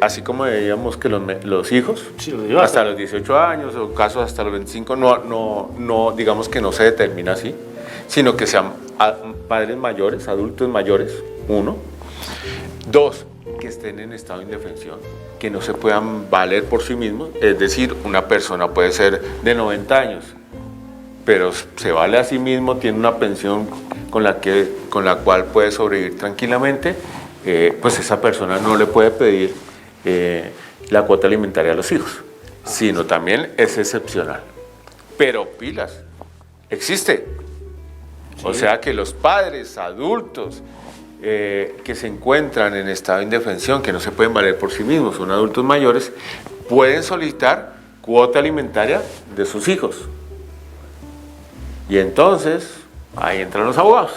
así como veíamos que los hijos, Sí, los hijos hasta los 18 años o casos hasta los 25, no, digamos que no se determina así, sino que sean padres mayores, adultos mayores, uno. Dos, que estén en estado de indefensión, que no se puedan valer por sí mismos, es decir, una persona puede ser de 90 años, pero se vale a sí mismo, tiene una pensión con la cual puede sobrevivir tranquilamente, pues esa persona no le puede pedir la cuota alimentaria a los hijos, sino también es excepcional. Pero pilas, existe. O sea que los padres adultos que se encuentran en estado de indefensión, que no se pueden valer por sí mismos, son adultos mayores, pueden solicitar cuota alimentaria de sus hijos. Y entonces, ahí entran los abogados.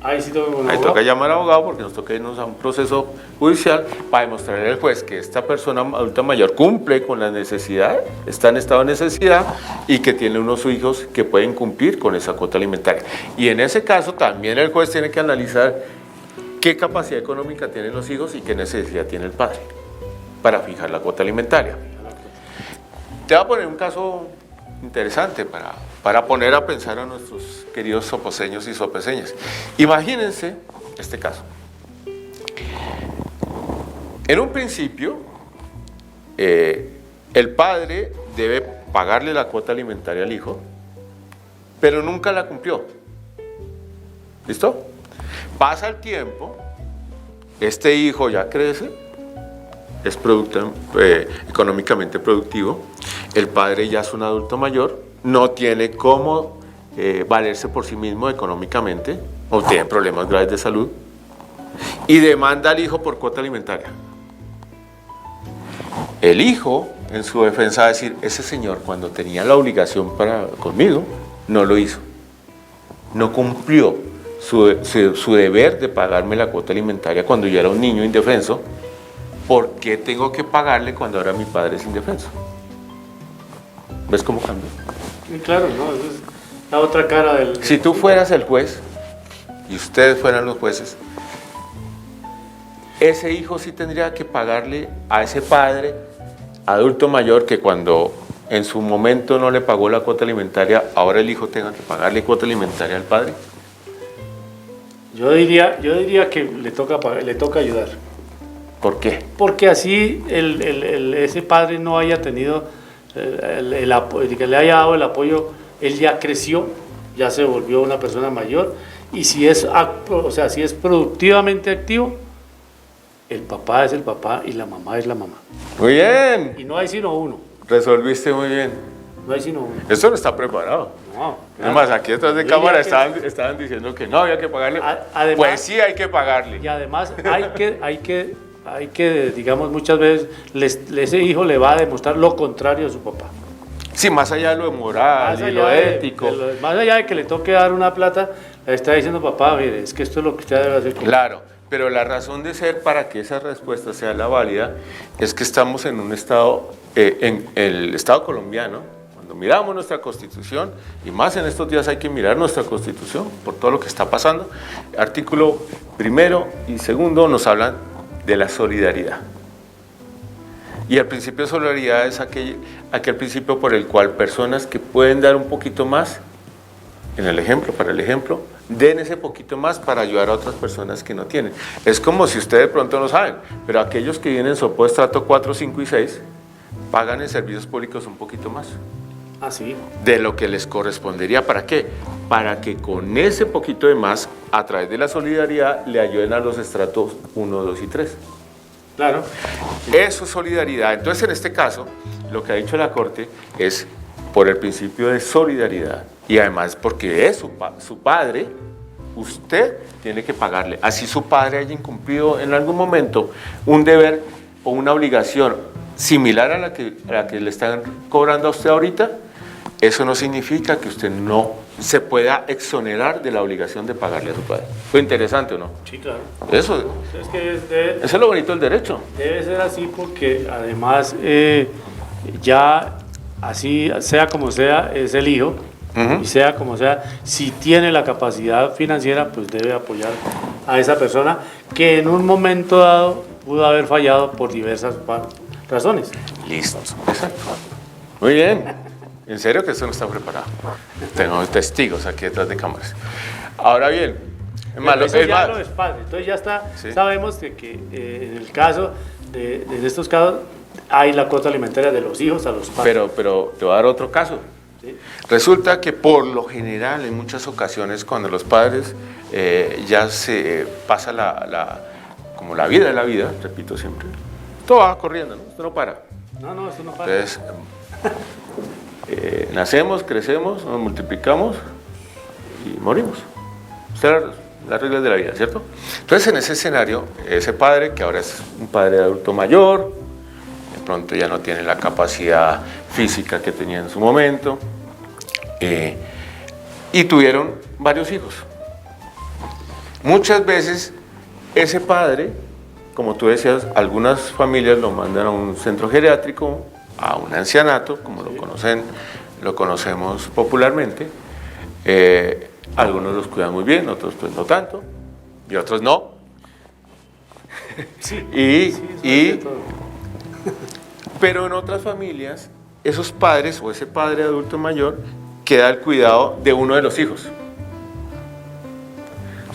Ahí sí toca con Ahí toca llamar a abogado porque nos toca irnos a un proceso judicial para demostrarle al juez que esta persona adulta mayor cumple con las necesidades, está en estado de necesidad y que tiene unos hijos que pueden cumplir con esa cuota alimentaria. Y en ese caso también el juez tiene que analizar qué capacidad económica tienen los hijos y qué necesidad tiene el padre para fijar la cuota alimentaria. Te voy a poner un caso interesante para poner a pensar a nuestros queridos soposeños y sopeseñas. Imagínense este caso. En un principio, el padre debe pagarle la cuota alimentaria al hijo, pero nunca la cumplió. ¿Listo? Pasa el tiempo, este hijo ya crece, es económicamente productivo, el padre ya es un adulto mayor, no tiene cómo valerse por sí mismo económicamente, o tiene problemas graves de salud, y demanda al hijo por cuota alimentaria. El hijo, en su defensa, va a decir, ese señor cuando tenía la obligación conmigo, no lo hizo, no cumplió su deber de pagarme la cuota alimentaria cuando yo era un niño indefenso. ¿Por qué tengo que pagarle cuando ahora mi padre es indefenso? ¿Ves cómo cambia? Sí, claro, ¿no? Esa es la otra cara del... Si tú fueras el juez, y ustedes fueran los jueces, ese hijo sí tendría que pagarle a ese padre adulto mayor que cuando en su momento no le pagó la cuota alimentaria, ahora el hijo tenga que pagarle cuota alimentaria al padre. Yo diría que le toca ayudar. ¿Por qué? Porque así ese padre no haya tenido que le haya dado el apoyo, él ya creció, ya se volvió una persona mayor, y si es productivamente activo, el papá es el papá y la mamá es la mamá. Muy bien. Y no hay sino uno. Resolviste muy bien. No hay sino uno. Esto no está preparado. No, Además, aquí detrás de Yo cámara diría que- estaban diciendo que no había que pagarle. Además- Pues sí hay que pagarle. Y además hay que, digamos, muchas veces ese hijo le va a demostrar lo contrario a su papá. Sí, más allá de lo moral Más y allá lo ético. más allá de que le toque dar una plata, le está diciendo, papá, mire, es que esto es lo que usted debe hacer. Claro, pero la razón de ser para que esa respuesta sea la válida es que estamos en un estado, en el estado colombiano, cuando miramos nuestra constitución, y más en estos días hay que mirar nuestra constitución por todo lo que está pasando, artículo 1 y 2 nos hablan de la solidaridad. Y el principio de solidaridad es aquel principio por el cual personas que pueden dar un poquito más, para el ejemplo, den ese poquito más para ayudar a otras personas que no tienen. Es como si ustedes de pronto no saben, pero aquellos que viven en Sopo estrato 4, 5 y 6 pagan en servicios públicos un poquito más Ah, sí. de lo que les correspondería. ¿Para qué? Para que con ese poquito de más, a través de la solidaridad, le ayuden a los estratos 1, 2 y 3. Claro. Eso es solidaridad. Entonces, en este caso, lo que ha dicho la Corte es por el principio de solidaridad y además porque es su padre, usted tiene que pagarle. Así su padre haya incumplido en algún momento un deber o una obligación similar a la que le están cobrando a usted ahorita, eso no significa que usted no se pueda exonerar de la obligación de pagarle a su padre. ¿Fue interesante o no? Sí, claro. Eso Es que es lo bonito del derecho. debe ser así porque además ya así sea como sea es el hijo. Ujú. Y sea como sea, si tiene la capacidad financiera, pues debe apoyar a esa persona que en un momento dado pudo haber fallado por diversas razones. Listo. Exacto. Muy bien. En serio que esto no está preparado. Tengo testigos aquí detrás de cámaras. Ahora bien, Eso ya lo es padre. Entonces ya está, Sí. sabemos de que en el caso de estos casos hay la cuota alimentaria de los hijos a los padres. pero te voy a dar otro caso. ¿Sí? Resulta que por lo general, en muchas ocasiones, cuando los padres ya se pasa como la vida de la vida, repito siempre, todo va corriendo, ¿no? Esto no para. No, eso no pasa. Entonces, nacemos, crecemos, nos multiplicamos y morimos. Estas son las reglas de la vida, ¿cierto? Entonces, en ese escenario, ese padre, que ahora es un padre adulto mayor, de pronto ya no tiene la capacidad física que tenía en su momento, y tuvieron varios hijos. Muchas veces, ese padre, como tú decías, algunas familias lo mandan a un centro geriátrico, a un ancianato, como lo conocemos popularmente. Algunos los cuidan muy bien, otros pues no tanto, y otros no. Sí, Y, sí, eso y- es de todo. pero en otras familias, esos padres o ese padre adulto mayor queda al cuidado de uno de los hijos.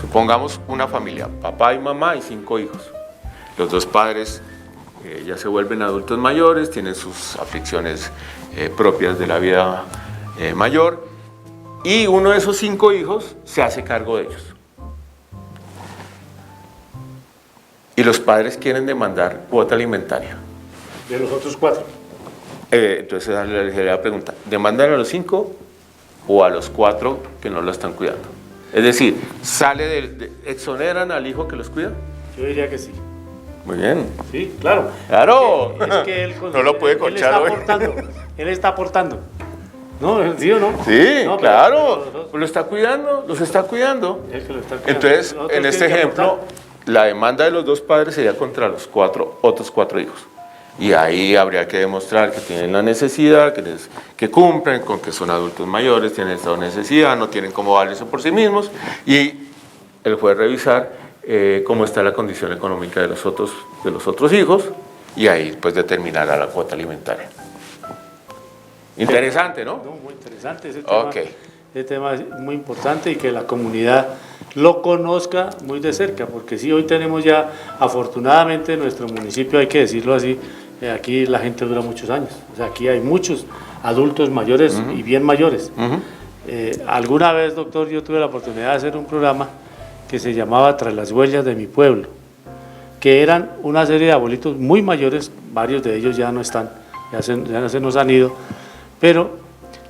Supongamos una familia, papá y mamá y 5 hijos. Los 2 padres ya se vuelven adultos mayores, tienen sus aflicciones propias de la vida mayor, y uno de esos 5 hijos se hace cargo de ellos. Y los padres quieren demandar cuota alimentaria. De los otros 4. Entonces la pregunta, ¿demandan a los 5 o a los 4 que no lo están cuidando? Es decir, ¿exoneran al hijo que los cuida? Yo diría que sí. Muy bien. Sí, claro. ¡Claro! Es que él, No lo puede conchar hoy. Él está aportando. ¿No? ¿Sí o no? Sí, No, pero- claro. pero Lo está cuidando, los está cuidando. él que lo está cuidando. Entonces, Los otros en este tienen que ejemplo, aportar. la demanda de los 2 padres sería contra los otros 4 hijos. Y ahí habría que demostrar que tienen la necesidad, que cumplen con que son adultos mayores, tienen esta necesidad, no tienen cómo valerse por sí mismos, y el juez revisar cómo está la condición económica de los otros hijos y ahí pues determinará la cuota alimentaria. Interesante, ¿no? No, muy interesante ese tema. Ok. Ese tema es muy importante y que la comunidad lo conozca muy de cerca, porque sí, hoy tenemos ya, afortunadamente, en nuestro municipio, hay que decirlo así, aquí la gente dura muchos años. O sea, aquí hay muchos adultos mayores y bien mayores. Alguna vez, doctor, yo tuve la oportunidad de hacer un programa que se llamaba Tras las huellas de mi pueblo, que eran una serie de abuelitos muy mayores, varios de ellos ya no están, ya se nos han ido, pero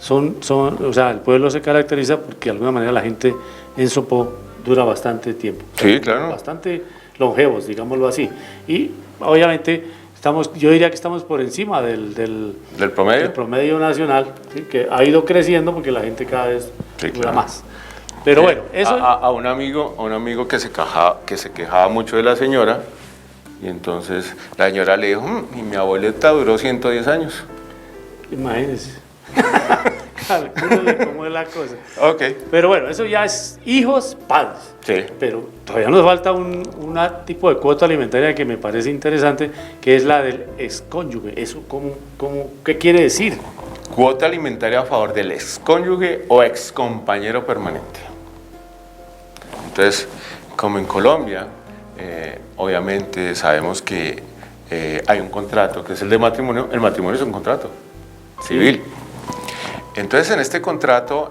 o sea, el pueblo se caracteriza porque de alguna manera la gente en Sopó dura bastante tiempo. Sí, claro. Bastante longevos, digámoslo así. Y obviamente yo diría que estamos por encima del promedio nacional, ¿sí? Que ha ido creciendo porque la gente cada vez dura más. Pero bueno, eso... A un amigo que se quejaba mucho de la señora, y entonces la señora le dijo, y mi abuelita duró 110 años. Imagínense. Calcúlale cómo es la cosa. Ok. Pero bueno, eso ya es hijos, padres. Sí. Pero todavía nos falta un tipo de cuota alimentaria que me parece interesante, que es la del excónyuge. ¿Eso qué quiere decir? Cuota alimentaria a favor del excónyuge o excompañero permanente. Entonces, como en Colombia, obviamente sabemos que hay un contrato que es el de matrimonio. El matrimonio es un contrato civil. Entonces, en este contrato,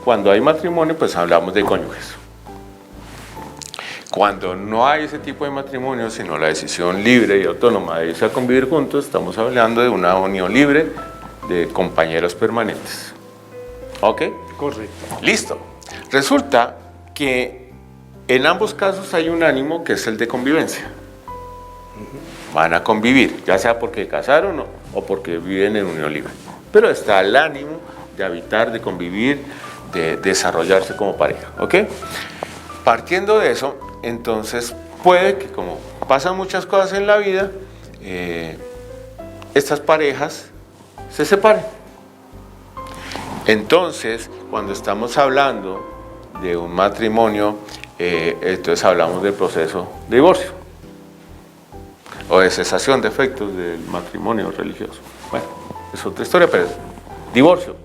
cuando hay matrimonio, pues hablamos de cónyuges. Cuando no hay ese tipo de matrimonio, sino la decisión libre y autónoma de irse a convivir juntos, estamos hablando de una unión libre de compañeros permanentes. ¿Ok? Correcto. Listo. Resulta que en ambos casos hay un ánimo que es el de convivencia. Van a convivir, ya sea porque casaron o porque viven en unión libre. Pero está el ánimo de habitar, de convivir, de desarrollarse como pareja. ¿Ok? Partiendo de eso, entonces puede que, como pasan muchas cosas en la vida, estas parejas se separen. Entonces, cuando estamos hablando de un matrimonio, entonces hablamos del proceso de divorcio o de cesación de efectos del matrimonio religioso. Bueno, es otra historia, pero es divorcio.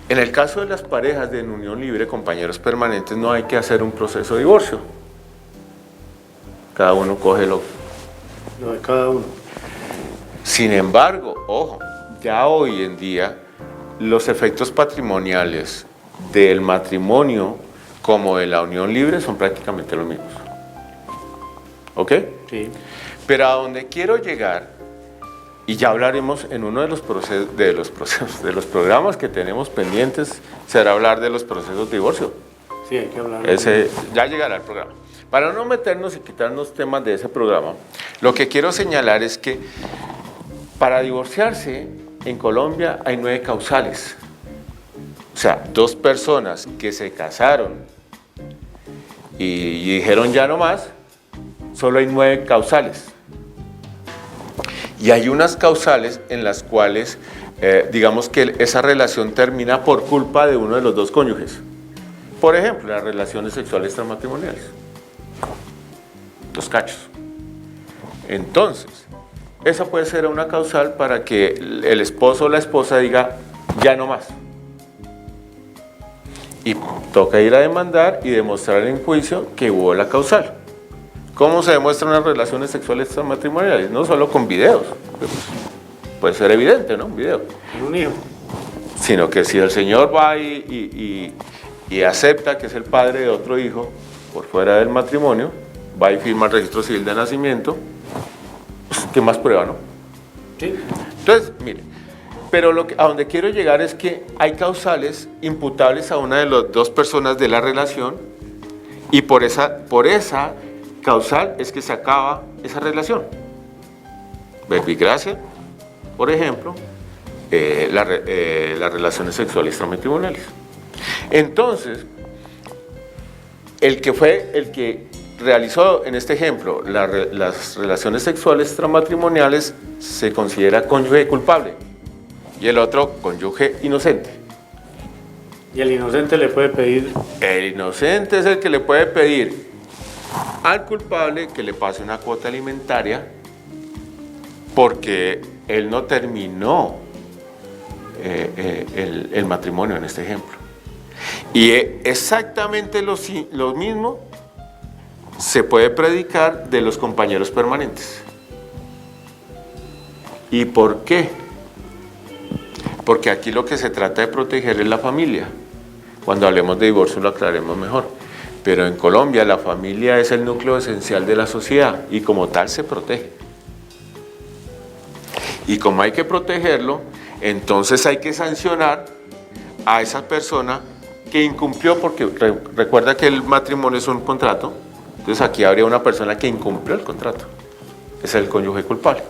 En el caso de las parejas de unión libre, compañeros permanentes, no hay que hacer un proceso de divorcio. Cada uno coge lo de cada uno. Sin embargo, ojo, ya hoy en día los efectos patrimoniales del matrimonio como de la unión libre son prácticamente los mismos. ¿Ok? Sí. Pero a donde quiero llegar, y ya hablaremos en uno de los programas que tenemos pendientes, será hablar de los procesos de divorcio. Sí, hay que hablar. Ya llegará el programa. Para no meternos y quitarnos temas de ese programa, lo que quiero señalar es que para divorciarse en Colombia hay 9 causales. O sea, 2 personas que se casaron y dijeron ya no más, solo hay 9 causales. Y hay unas causales en las cuales, digamos que esa relación termina por culpa de uno de los 2 cónyuges. Por ejemplo, las relaciones sexuales extramatrimoniales. Los cachos. Entonces, esa puede ser una causal para que el esposo o la esposa diga, ya no más. Y toca ir a demandar y demostrar en juicio que hubo la causal. ¿Cómo se demuestran las relaciones sexuales extramatrimoniales? No solo con videos, pues, puede ser evidente, ¿no? Un video. Un hijo. Sino que si el señor va y acepta que es el padre de otro hijo por fuera del matrimonio, va y firma el registro civil de nacimiento, pues, ¿qué más prueba, no? Sí. Entonces, mire, pero a donde quiero llegar es que hay causales imputables a una de las 2 personas de la relación y por esa causal es que se acaba esa relación. Verbigracia, por ejemplo, las relaciones sexuales extramatrimoniales. Entonces, el que realizó en este ejemplo las relaciones sexuales extramatrimoniales se considera cónyuge culpable y el otro cónyuge inocente. Y el inocente le puede pedir, El inocente es el que le puede pedir al culpable que le pase una cuota alimentaria porque él no terminó el matrimonio en este ejemplo. Y exactamente lo mismo se puede predicar de los compañeros permanentes. ¿Y por qué? Porque aquí lo que se trata de proteger es la familia. Cuando hablemos de divorcio lo aclaremos mejor. Pero en Colombia la familia es el núcleo esencial de la sociedad y como tal se protege. Y como hay que protegerlo, entonces hay que sancionar a esa persona que incumplió, porque recuerda que el matrimonio es un contrato, entonces aquí habría una persona que incumplió el contrato, es el cónyuge culpable.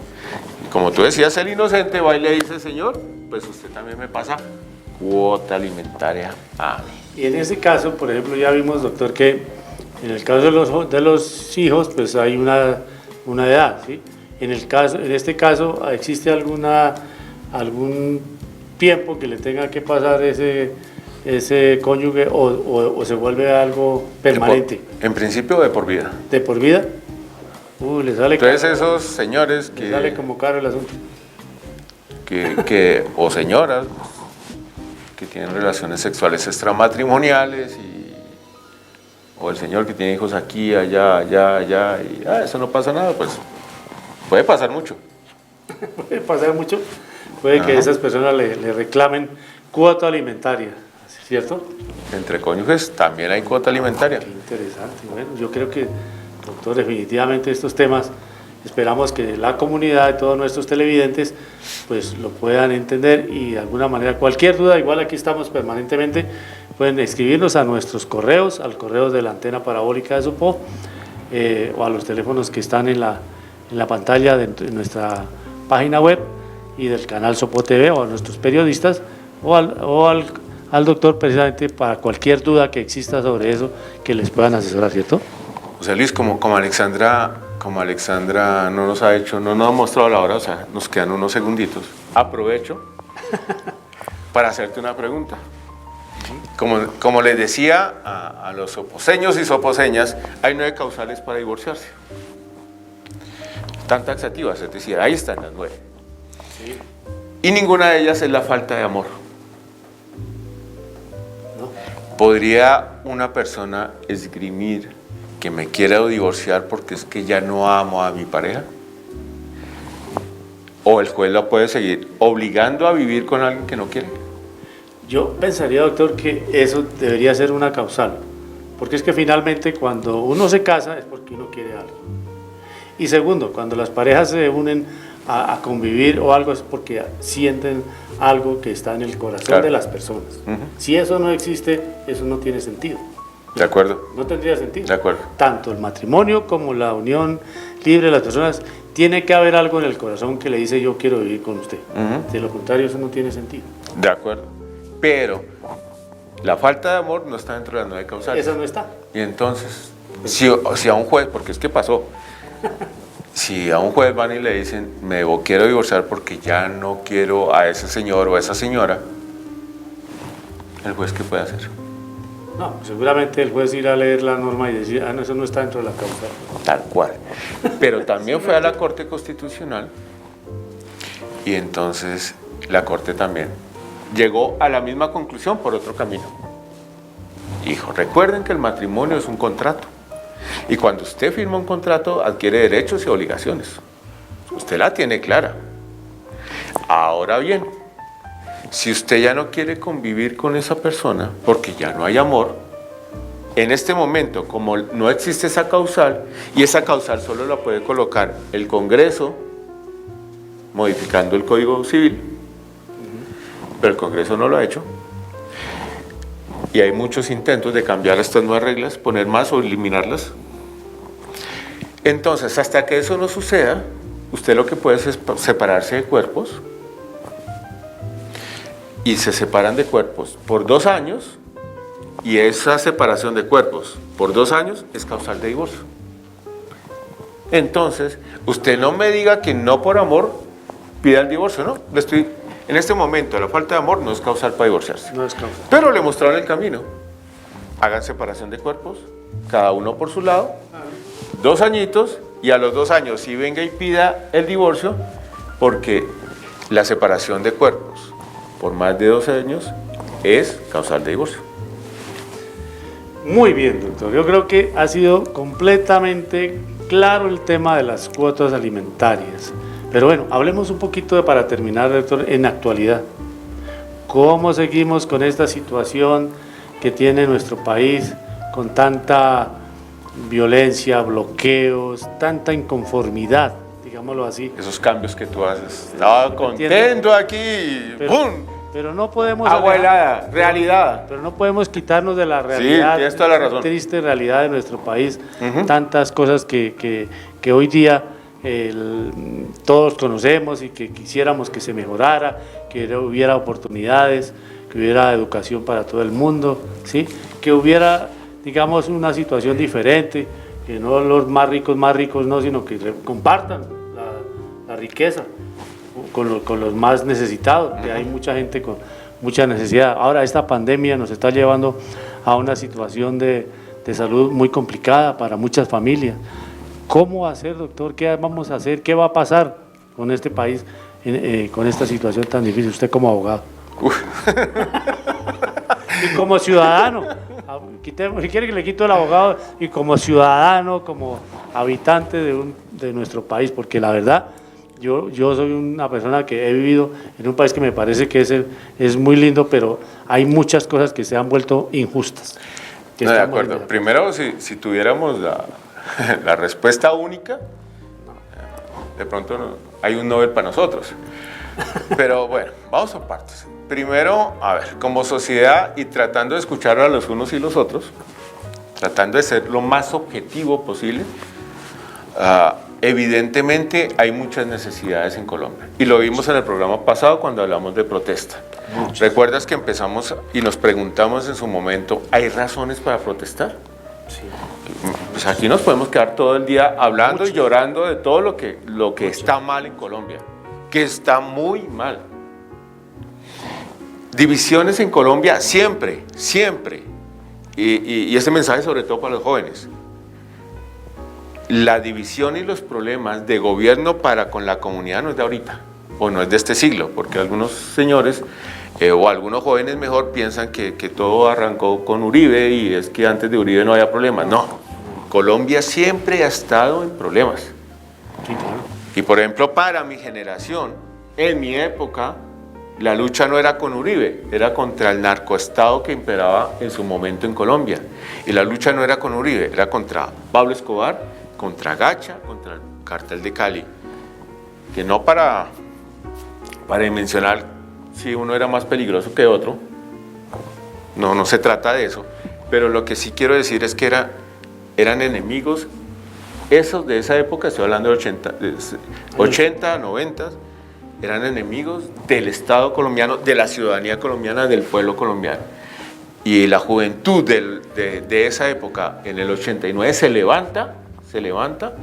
Y como tú decías, el inocente va y le dice, señor, pues usted también me pasa cuota alimentaria a mí. y en ese caso, por ejemplo, ya vimos, doctor, que en el caso de los hijos, pues hay una edad, ¿sí? En este caso, ¿existe algún tiempo que le tenga que pasar ese cónyuge o se vuelve algo permanente? En principio de por vida. ¿De por vida? Le sale Entonces caro, esos señores le sale como caro el asunto. o señoras que tienen relaciones sexuales extramatrimoniales o el señor que tiene hijos aquí, allá, y eso no pasa nada, pues puede pasar mucho. Puede pasar mucho, puede que esas personas le reclamen cuota alimentaria, ¿cierto? Entre cónyuges también hay cuota alimentaria. Qué interesante. Bueno, yo creo que, doctor, definitivamente estos temas esperamos que la comunidad de todos nuestros televidentes pues lo puedan entender y de alguna manera cualquier duda, igual aquí estamos permanentemente, pueden escribirnos a nuestros correos, al correo de la antena parabólica de Sopó o a los teléfonos que están en la pantalla de nuestra página web y del canal Sopó TV, o a nuestros periodistas o al doctor precisamente para cualquier duda que exista sobre eso que les puedan asesorar, ¿cierto? José Luis, como Alexandra no nos ha mostrado la hora, o sea, nos quedan unos segunditos. Aprovecho para hacerte una pregunta. Como les decía a los soposeños y soposeñas, hay 9 causales para divorciarse. Tan taxativas, es decir, ahí están las 9. Sí. Y ninguna de ellas es la falta de amor. ¿No? ¿Podría una persona esgrimir que me quiera divorciar porque es que ya no amo a mi pareja? ¿O el juez la puede seguir obligando a vivir con alguien que no quiere? Yo pensaría, doctor, que eso debería ser una causal, porque es que finalmente cuando uno se casa es porque uno quiere algo. Y segundo, cuando las parejas se unen a convivir o algo es porque sienten algo que está en el corazón Claro. de las personas. Si eso no existe, eso no tiene sentido. De acuerdo. No tendría sentido. De acuerdo. Tanto el matrimonio como la unión libre de las personas, tiene que haber algo en el corazón que le dice yo quiero vivir con usted. De lo contrario, eso no tiene sentido. De acuerdo. Pero la falta de amor no está dentro de las 9 causales. Esa no está. Y entonces, si a un juez, porque es que pasó, si a un juez van y le dicen, quiero divorciar porque ya no quiero a ese señor o a esa señora, ¿el juez qué puede hacer? No, seguramente el juez irá a leer la norma y decir, no, eso no está dentro de la causa. Tal cual. Pero también fue a la Corte Constitucional y entonces la Corte también llegó a la misma conclusión por otro camino. Hijo, recuerden que el matrimonio es un contrato. Y cuando usted firma un contrato, adquiere derechos y obligaciones. Usted la tiene clara. Ahora bien, si usted ya no quiere convivir con esa persona, porque ya no hay amor, en este momento, como no existe esa causal, y esa causal solo la puede colocar el Congreso, modificando el Código Civil, pero el Congreso no lo ha hecho, y hay muchos intentos de cambiar estas nuevas reglas, poner más o eliminarlas. Entonces, hasta que eso no suceda, usted lo que puede es separarse de cuerpos, y se separan de cuerpos por 2 años, y esa separación de cuerpos por 2 años es causal de divorcio. Entonces, usted no me diga que no por amor pida el divorcio, ¿no? Le estoy En este momento, la falta de amor no es causal para divorciarse. No es causa. Pero le mostraron el camino. Hagan separación de cuerpos, cada uno por su lado, 2 añitos, y a los 2 años sí venga y pida el divorcio, porque la separación de cuerpos por más de 2 años es causal de divorcio. Muy bien, doctor. Yo creo que ha sido completamente claro el tema de las cuotas alimentarias. Pero bueno, hablemos un poquito para terminar, doctor, en actualidad. ¿Cómo seguimos con esta situación que tiene nuestro país con tanta violencia, bloqueos, tanta inconformidad, digámoslo así? Esos cambios que tú haces. Estaba contento aquí, ¡pum! Pero no podemos... Abuela, realidad. Pero no podemos quitarnos de la realidad, Sí, tienes toda la razón. Triste realidad de nuestro país, tantas cosas que hoy día todos conocemos y que quisiéramos que se mejorara, que hubiera oportunidades, que hubiera educación para todo el mundo, ¿sí? Que hubiera, digamos, una situación diferente, que no los más ricos, no, sino que compartan la riqueza con los más necesitados, que hay mucha gente con mucha necesidad. Ahora esta pandemia nos está llevando a una situación de salud muy complicada para muchas familias. ¿Cómo va a ser, doctor? ¿Qué vamos a hacer? ¿Qué va a pasar con este país, con esta situación tan difícil? Usted como abogado. Y como ciudadano, si quiere que le quito el abogado, y como ciudadano, como habitante de nuestro país, porque la verdad, yo soy una persona que he vivido en un país que me parece que es muy lindo, pero hay muchas cosas que se han vuelto injustas. No, de acuerdo. Primero, si tuviéramos la respuesta única, de pronto hay un Nobel para nosotros. Pero bueno, vamos a partes. Primero, a ver, como sociedad y tratando de escuchar a los unos y los otros, tratando de ser lo más objetivo posible, evidentemente hay muchas necesidades en Colombia. Y lo vimos en el programa pasado cuando hablamos de protesta. ¿Recuerdas que empezamos y nos preguntamos en su momento, ¿hay razones para protestar? Sí. Pues aquí nos podemos quedar todo el día hablando y llorando de todo lo que está mal en Colombia, que está muy mal. Divisiones en Colombia siempre, siempre. Y este mensaje sobre todo para los jóvenes. La división y los problemas de gobierno para con la comunidad no es de ahorita, o no es de este siglo, porque algunos señores o algunos jóvenes mejor piensan que todo arrancó con Uribe y es que antes de Uribe no había problemas. No, Colombia siempre ha estado en problemas. Sí, claro. Y por ejemplo, para mi generación, en mi época, la lucha no era con Uribe, era contra el narcoestado que imperaba en su momento en Colombia. Y la lucha no era con Uribe, era contra Pablo Escobar, contra Gacha, contra el Cartel de Cali. Que no para dimensionar si uno era más peligroso que otro, no se trata de eso, pero lo que sí quiero decir es que eran enemigos, esos de esa época, estoy hablando de 80, 90, eran enemigos del Estado colombiano, de la ciudadanía colombiana, del pueblo colombiano. Y la juventud de esa época, en el 89, se levanta,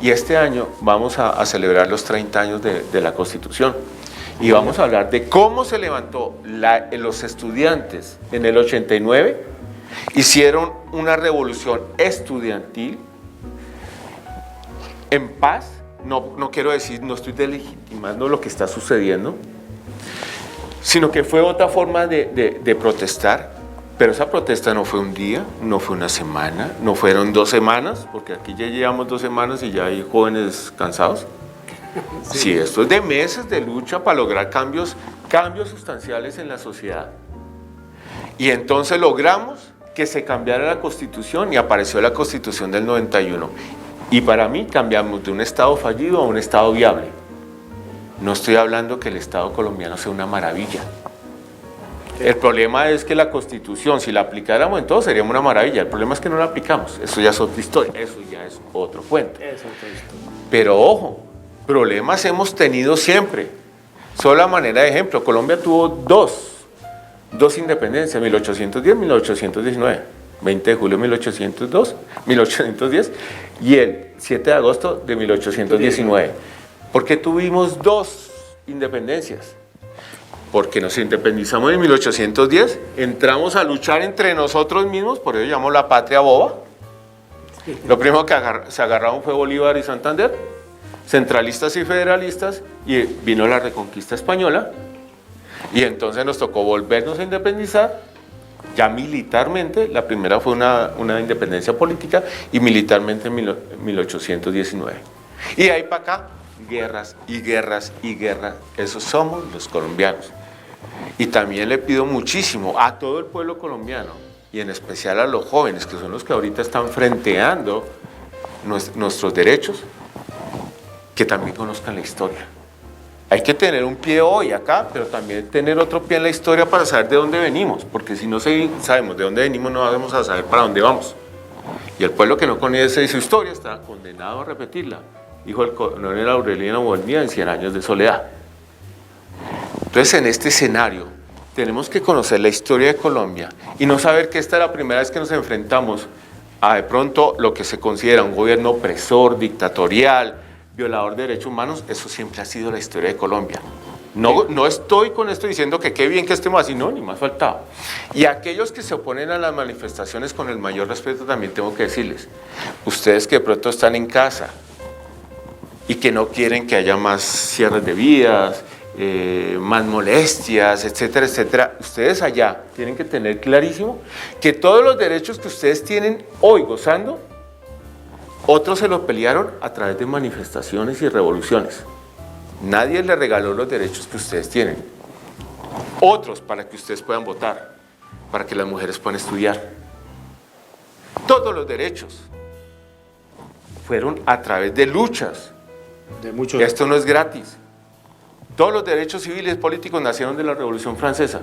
y este año vamos a celebrar los 30 años de la Constitución. Y vamos a hablar de cómo se levantó los estudiantes en el 89, hicieron una revolución estudiantil en paz. No quiero decir, no estoy delegitimando lo que está sucediendo, sino que fue otra forma de protestar, pero esa protesta no fue un día, no fue una semana, no fueron 2 semanas, porque aquí ya llevamos 2 semanas y ya hay jóvenes cansados. Sí, esto es de meses de lucha para lograr cambios sustanciales en la sociedad. Y entonces logramos que se cambiara la Constitución y apareció la Constitución del 91. Y para mí cambiamos de un Estado fallido a un Estado viable. No estoy hablando que el Estado colombiano sea una maravilla. El problema es que la Constitución, si la aplicáramos en todo, sería una maravilla. El problema es que no la aplicamos. Eso ya es otra historia, eso ya es otro cuento. Pero ojo, problemas hemos tenido siempre. Solo a manera de ejemplo, Colombia tuvo dos independencias, 1810, 1819, 20 de julio de 1810 y el 7 de agosto de 1819. ¿Por qué tuvimos 2 independencias? porque nos independizamos en 1810, entramos a luchar entre nosotros mismos, por eso llamamos la patria boba. Lo primero que se agarraron fue Bolívar y Santander, centralistas y federalistas, y vino la Reconquista Española, y entonces nos tocó volvernos a independizar, ya militarmente. La primera fue una independencia política, y militarmente en 1819. Y de ahí para acá, guerras y guerras y guerras. Esos somos los colombianos. Y también le pido muchísimo a todo el pueblo colombiano, y en especial a los jóvenes, que son los que ahorita están frenteando nuestros derechos, que también conozcan la historia. Hay que tener un pie hoy acá, pero también tener otro pie en la historia para saber de dónde venimos, porque si no sabemos de dónde venimos, no vamos a saber para dónde vamos. Y el pueblo que no conoce su historia está condenado a repetirla, dijo el coronel Aureliano Buendía en 100 años de soledad. Entonces, en este escenario, tenemos que conocer la historia de Colombia y no saber que esta es la primera vez que nos enfrentamos a, de pronto, lo que se considera un gobierno opresor, dictatorial, violador de derechos humanos. Eso siempre ha sido la historia de Colombia. No estoy con esto diciendo que qué bien que estemos así, no, ni más faltaba. Y a aquellos que se oponen a las manifestaciones, con el mayor respeto también tengo que decirles, ustedes que de pronto están en casa y que no quieren que haya más cierres de vías, más molestias, etcétera, etcétera, ustedes allá tienen que tener clarísimo que todos los derechos que ustedes tienen hoy gozando, otros se los pelearon a través de manifestaciones y revoluciones. Nadie les regaló los derechos que ustedes tienen. Otros para que ustedes puedan votar, para que las mujeres puedan estudiar. Todos los derechos fueron a través de luchas. Esto no es gratis. Todos los derechos civiles y políticos nacieron de la Revolución Francesa.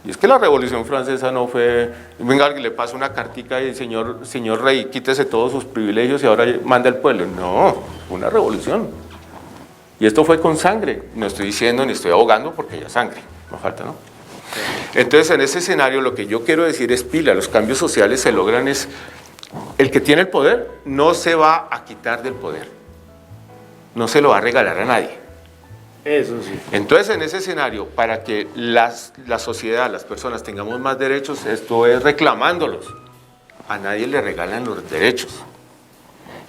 Y es que la Revolución Francesa no fue, venga, alguien le pasa una cartica y señor rey, quítese todos sus privilegios y ahora manda al pueblo. No, fue una revolución. Y esto fue con sangre. No estoy diciendo ni estoy abogando porque haya sangre, no falta, ¿no? Entonces, en ese escenario lo que yo quiero decir es pila, los cambios sociales se logran es, el que tiene el poder no se va a quitar del poder, no se lo va a regalar a nadie. Eso sí. Entonces, en ese escenario, para que la sociedad, las personas tengamos más derechos, esto es reclamándolos. A nadie le regalan los derechos.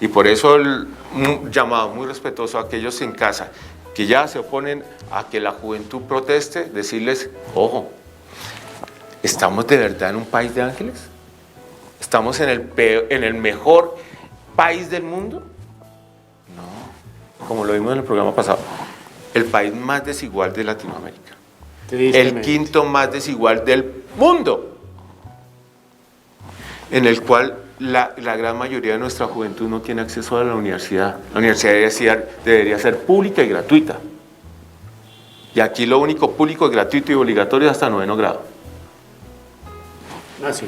Y por eso un llamado muy respetuoso a aquellos en casa que ya se oponen a que la juventud proteste, decirles, ojo, ¿estamos de verdad en un país de ángeles? ¿Estamos en el mejor país del mundo? No, como lo vimos en el programa pasado. El país más desigual de Latinoamérica, el quinto más desigual del mundo, en el cual la gran mayoría de nuestra juventud no tiene acceso a la universidad. La universidad debería ser pública y gratuita. Y aquí lo único público, gratuito y obligatorio es hasta 9º grado. Ah, sí.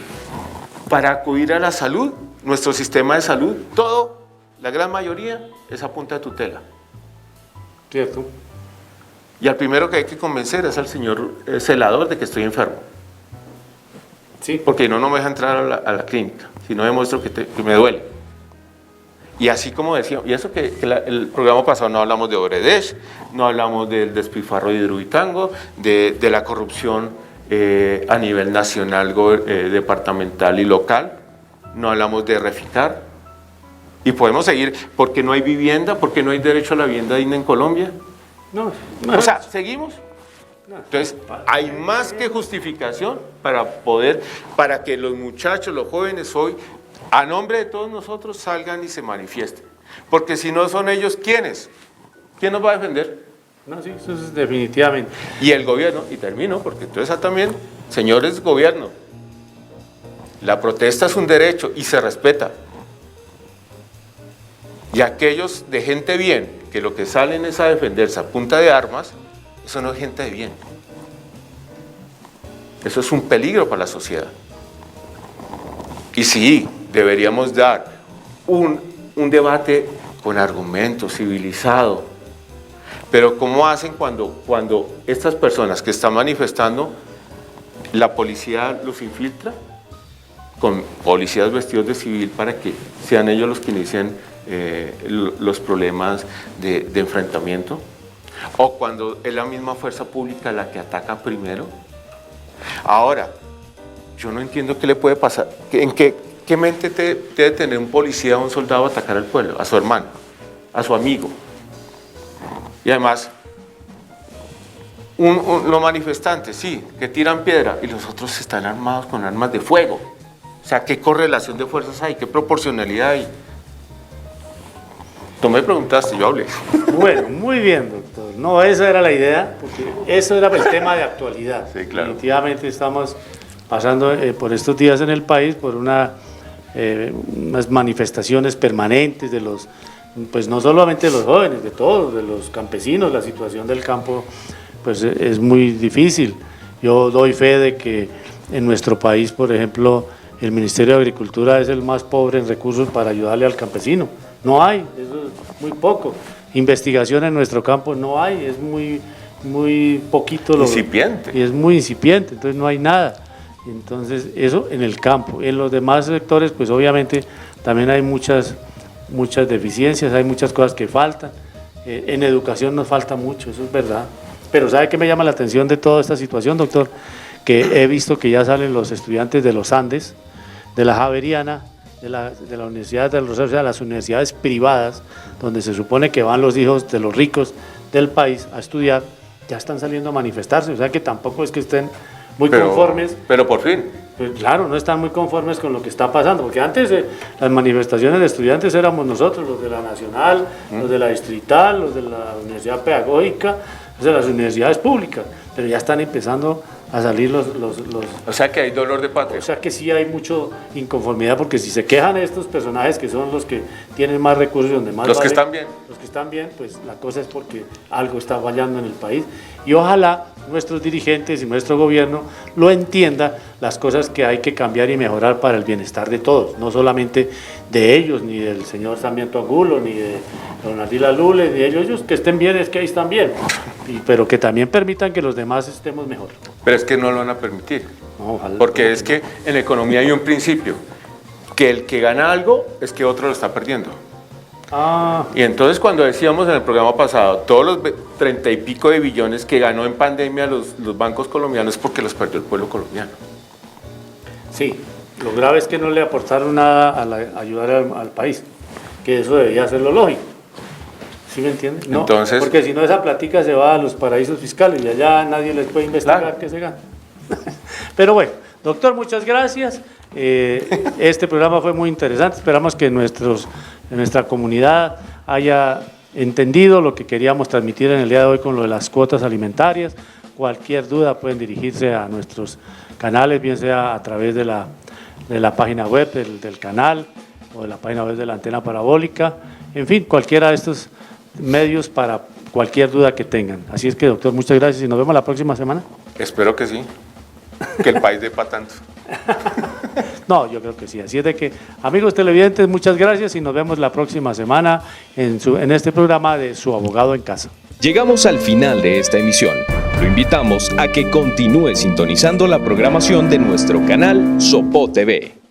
Para acudir a la salud, nuestro sistema de salud, todo, la gran mayoría, es a punta de tutela. Cierto. Y al primero que hay que convencer es al señor celador de que estoy enfermo. Sí. Porque no me deja entrar a la clínica, si no demuestro que me duele. Y así como decía, y eso que el programa pasado no hablamos de Odebrecht, no hablamos del despilfarro de Hidroituango, de la corrupción a nivel nacional, departamental y local, no hablamos de Reficar. Y podemos seguir, porque no hay vivienda, porque no hay derecho a la vivienda digna en Colombia. No. O sea, ¿seguimos? Entonces, hay más que justificación para que los muchachos, los jóvenes hoy, a nombre de todos nosotros, salgan y se manifiesten. Porque si no son ellos, ¿quiénes? ¿Quién nos va a defender? No, sí, eso es definitivamente. Y el gobierno, y termino, porque entonces también, señores gobierno, la protesta es un derecho y se respeta. Y aquellos de gente bien, que lo que salen es a defenderse a punta de armas, eso no es gente de bien. Eso es un peligro para la sociedad. Y sí, deberíamos dar un debate con argumentos, civilizado. Pero ¿cómo hacen cuando estas personas que están manifestando, la policía los infiltra con policías vestidos de civil para que sean ellos los que inician los problemas de enfrentamiento? o cuando es la misma fuerza pública la que ataca primero. Ahora, yo no entiendo qué le puede pasar, en qué mente debe tener un policía o un soldado a atacar al pueblo, a su hermano, a su amigo. Y además, los manifestantes, sí, que tiran piedra, y los otros están armados con armas de fuego. O sea, ¿qué correlación de fuerzas hay? ¿Qué proporcionalidad hay? Tú me preguntaste, yo hablé. Bueno, muy bien, doctor. No, esa era la idea, porque eso era el tema de actualidad. Sí, claro. Definitivamente estamos pasando por estos días en el país por unas manifestaciones permanentes de los, pues no solamente de los jóvenes, de todos, de los campesinos. La situación del campo pues es muy difícil. Yo doy fe de que en nuestro país, por ejemplo, el Ministerio de Agricultura es el más pobre en recursos para ayudarle al campesino. No hay, eso es muy poco. Investigación en nuestro campo no hay, es muy poquito. Incipiente. Y es muy incipiente, entonces no hay nada. Entonces, eso en el campo. En los demás sectores, pues obviamente también hay muchas deficiencias, hay muchas cosas que faltan. En educación nos falta mucho, eso es verdad. Pero ¿sabe qué me llama la atención de toda esta situación, doctor? Que he visto que ya salen los estudiantes de los Andes, de la Javeriana, de la Universidad del Rosario, o sea, las universidades privadas, donde se supone que van los hijos de los ricos del país a estudiar, ya están saliendo a manifestarse, o sea que tampoco es que estén muy conformes. Pero por fin. Pues claro, no están muy conformes con lo que está pasando, porque antes las manifestaciones de estudiantes éramos nosotros, los de la Nacional, los de la Distrital, los de la Universidad Pedagógica, los de las universidades públicas, pero ya están empezando a salir los... O sea que hay dolor de patria. O sea que sí hay mucha inconformidad, porque si se quejan estos personajes que son los que tienen más recursos y donde más Los que vale, están bien. los que están bien, pues la cosa es porque algo está fallando en el país. Y ojalá nuestros dirigentes y nuestro gobierno lo entienda, las cosas que hay que cambiar y mejorar para el bienestar de todos, no solamente de ellos, ni del señor Sarmiento Angulo, ni de don Ardila Lule, ni de ellos que estén bien, es que ahí están bien, pero que también permitan que los demás estemos mejor. Pero es que no lo van a permitir. No, ojalá. Porque es que en la economía hay un principio, que el que gana algo es que otro lo está perdiendo. Y entonces cuando decíamos en el programa pasado, todos los 30 y pico de billones que ganó en pandemia los bancos colombianos es porque los perdió el pueblo colombiano. Sí, lo grave es que no le aportaron nada a ayudar al país, que eso debería ser lo lógico. ¿Sí me entiendes? No, entonces, porque si no esa platica se va a los paraísos fiscales y allá nadie les puede investigar claro. qué se gana. Pero bueno, doctor, muchas gracias. Este programa fue muy interesante. Esperamos que nuestra comunidad haya entendido lo que queríamos transmitir en el día de hoy con lo de las cuotas alimentarias. Cualquier duda pueden dirigirse a nuestros canales, bien sea a través de la página web del canal o de la página web de la antena parabólica. En fin, cualquiera de estos medios para cualquier duda que tengan. Así es que, doctor, muchas gracias y nos vemos la próxima semana. Espero que sí, que el país dé para tanto. No, yo creo que sí. Así es de que, amigos televidentes, muchas gracias y nos vemos la próxima semana en este programa de Su Abogado en Casa. Llegamos al final de esta emisión. Lo invitamos a que continúe sintonizando la programación de nuestro canal Sopó TV.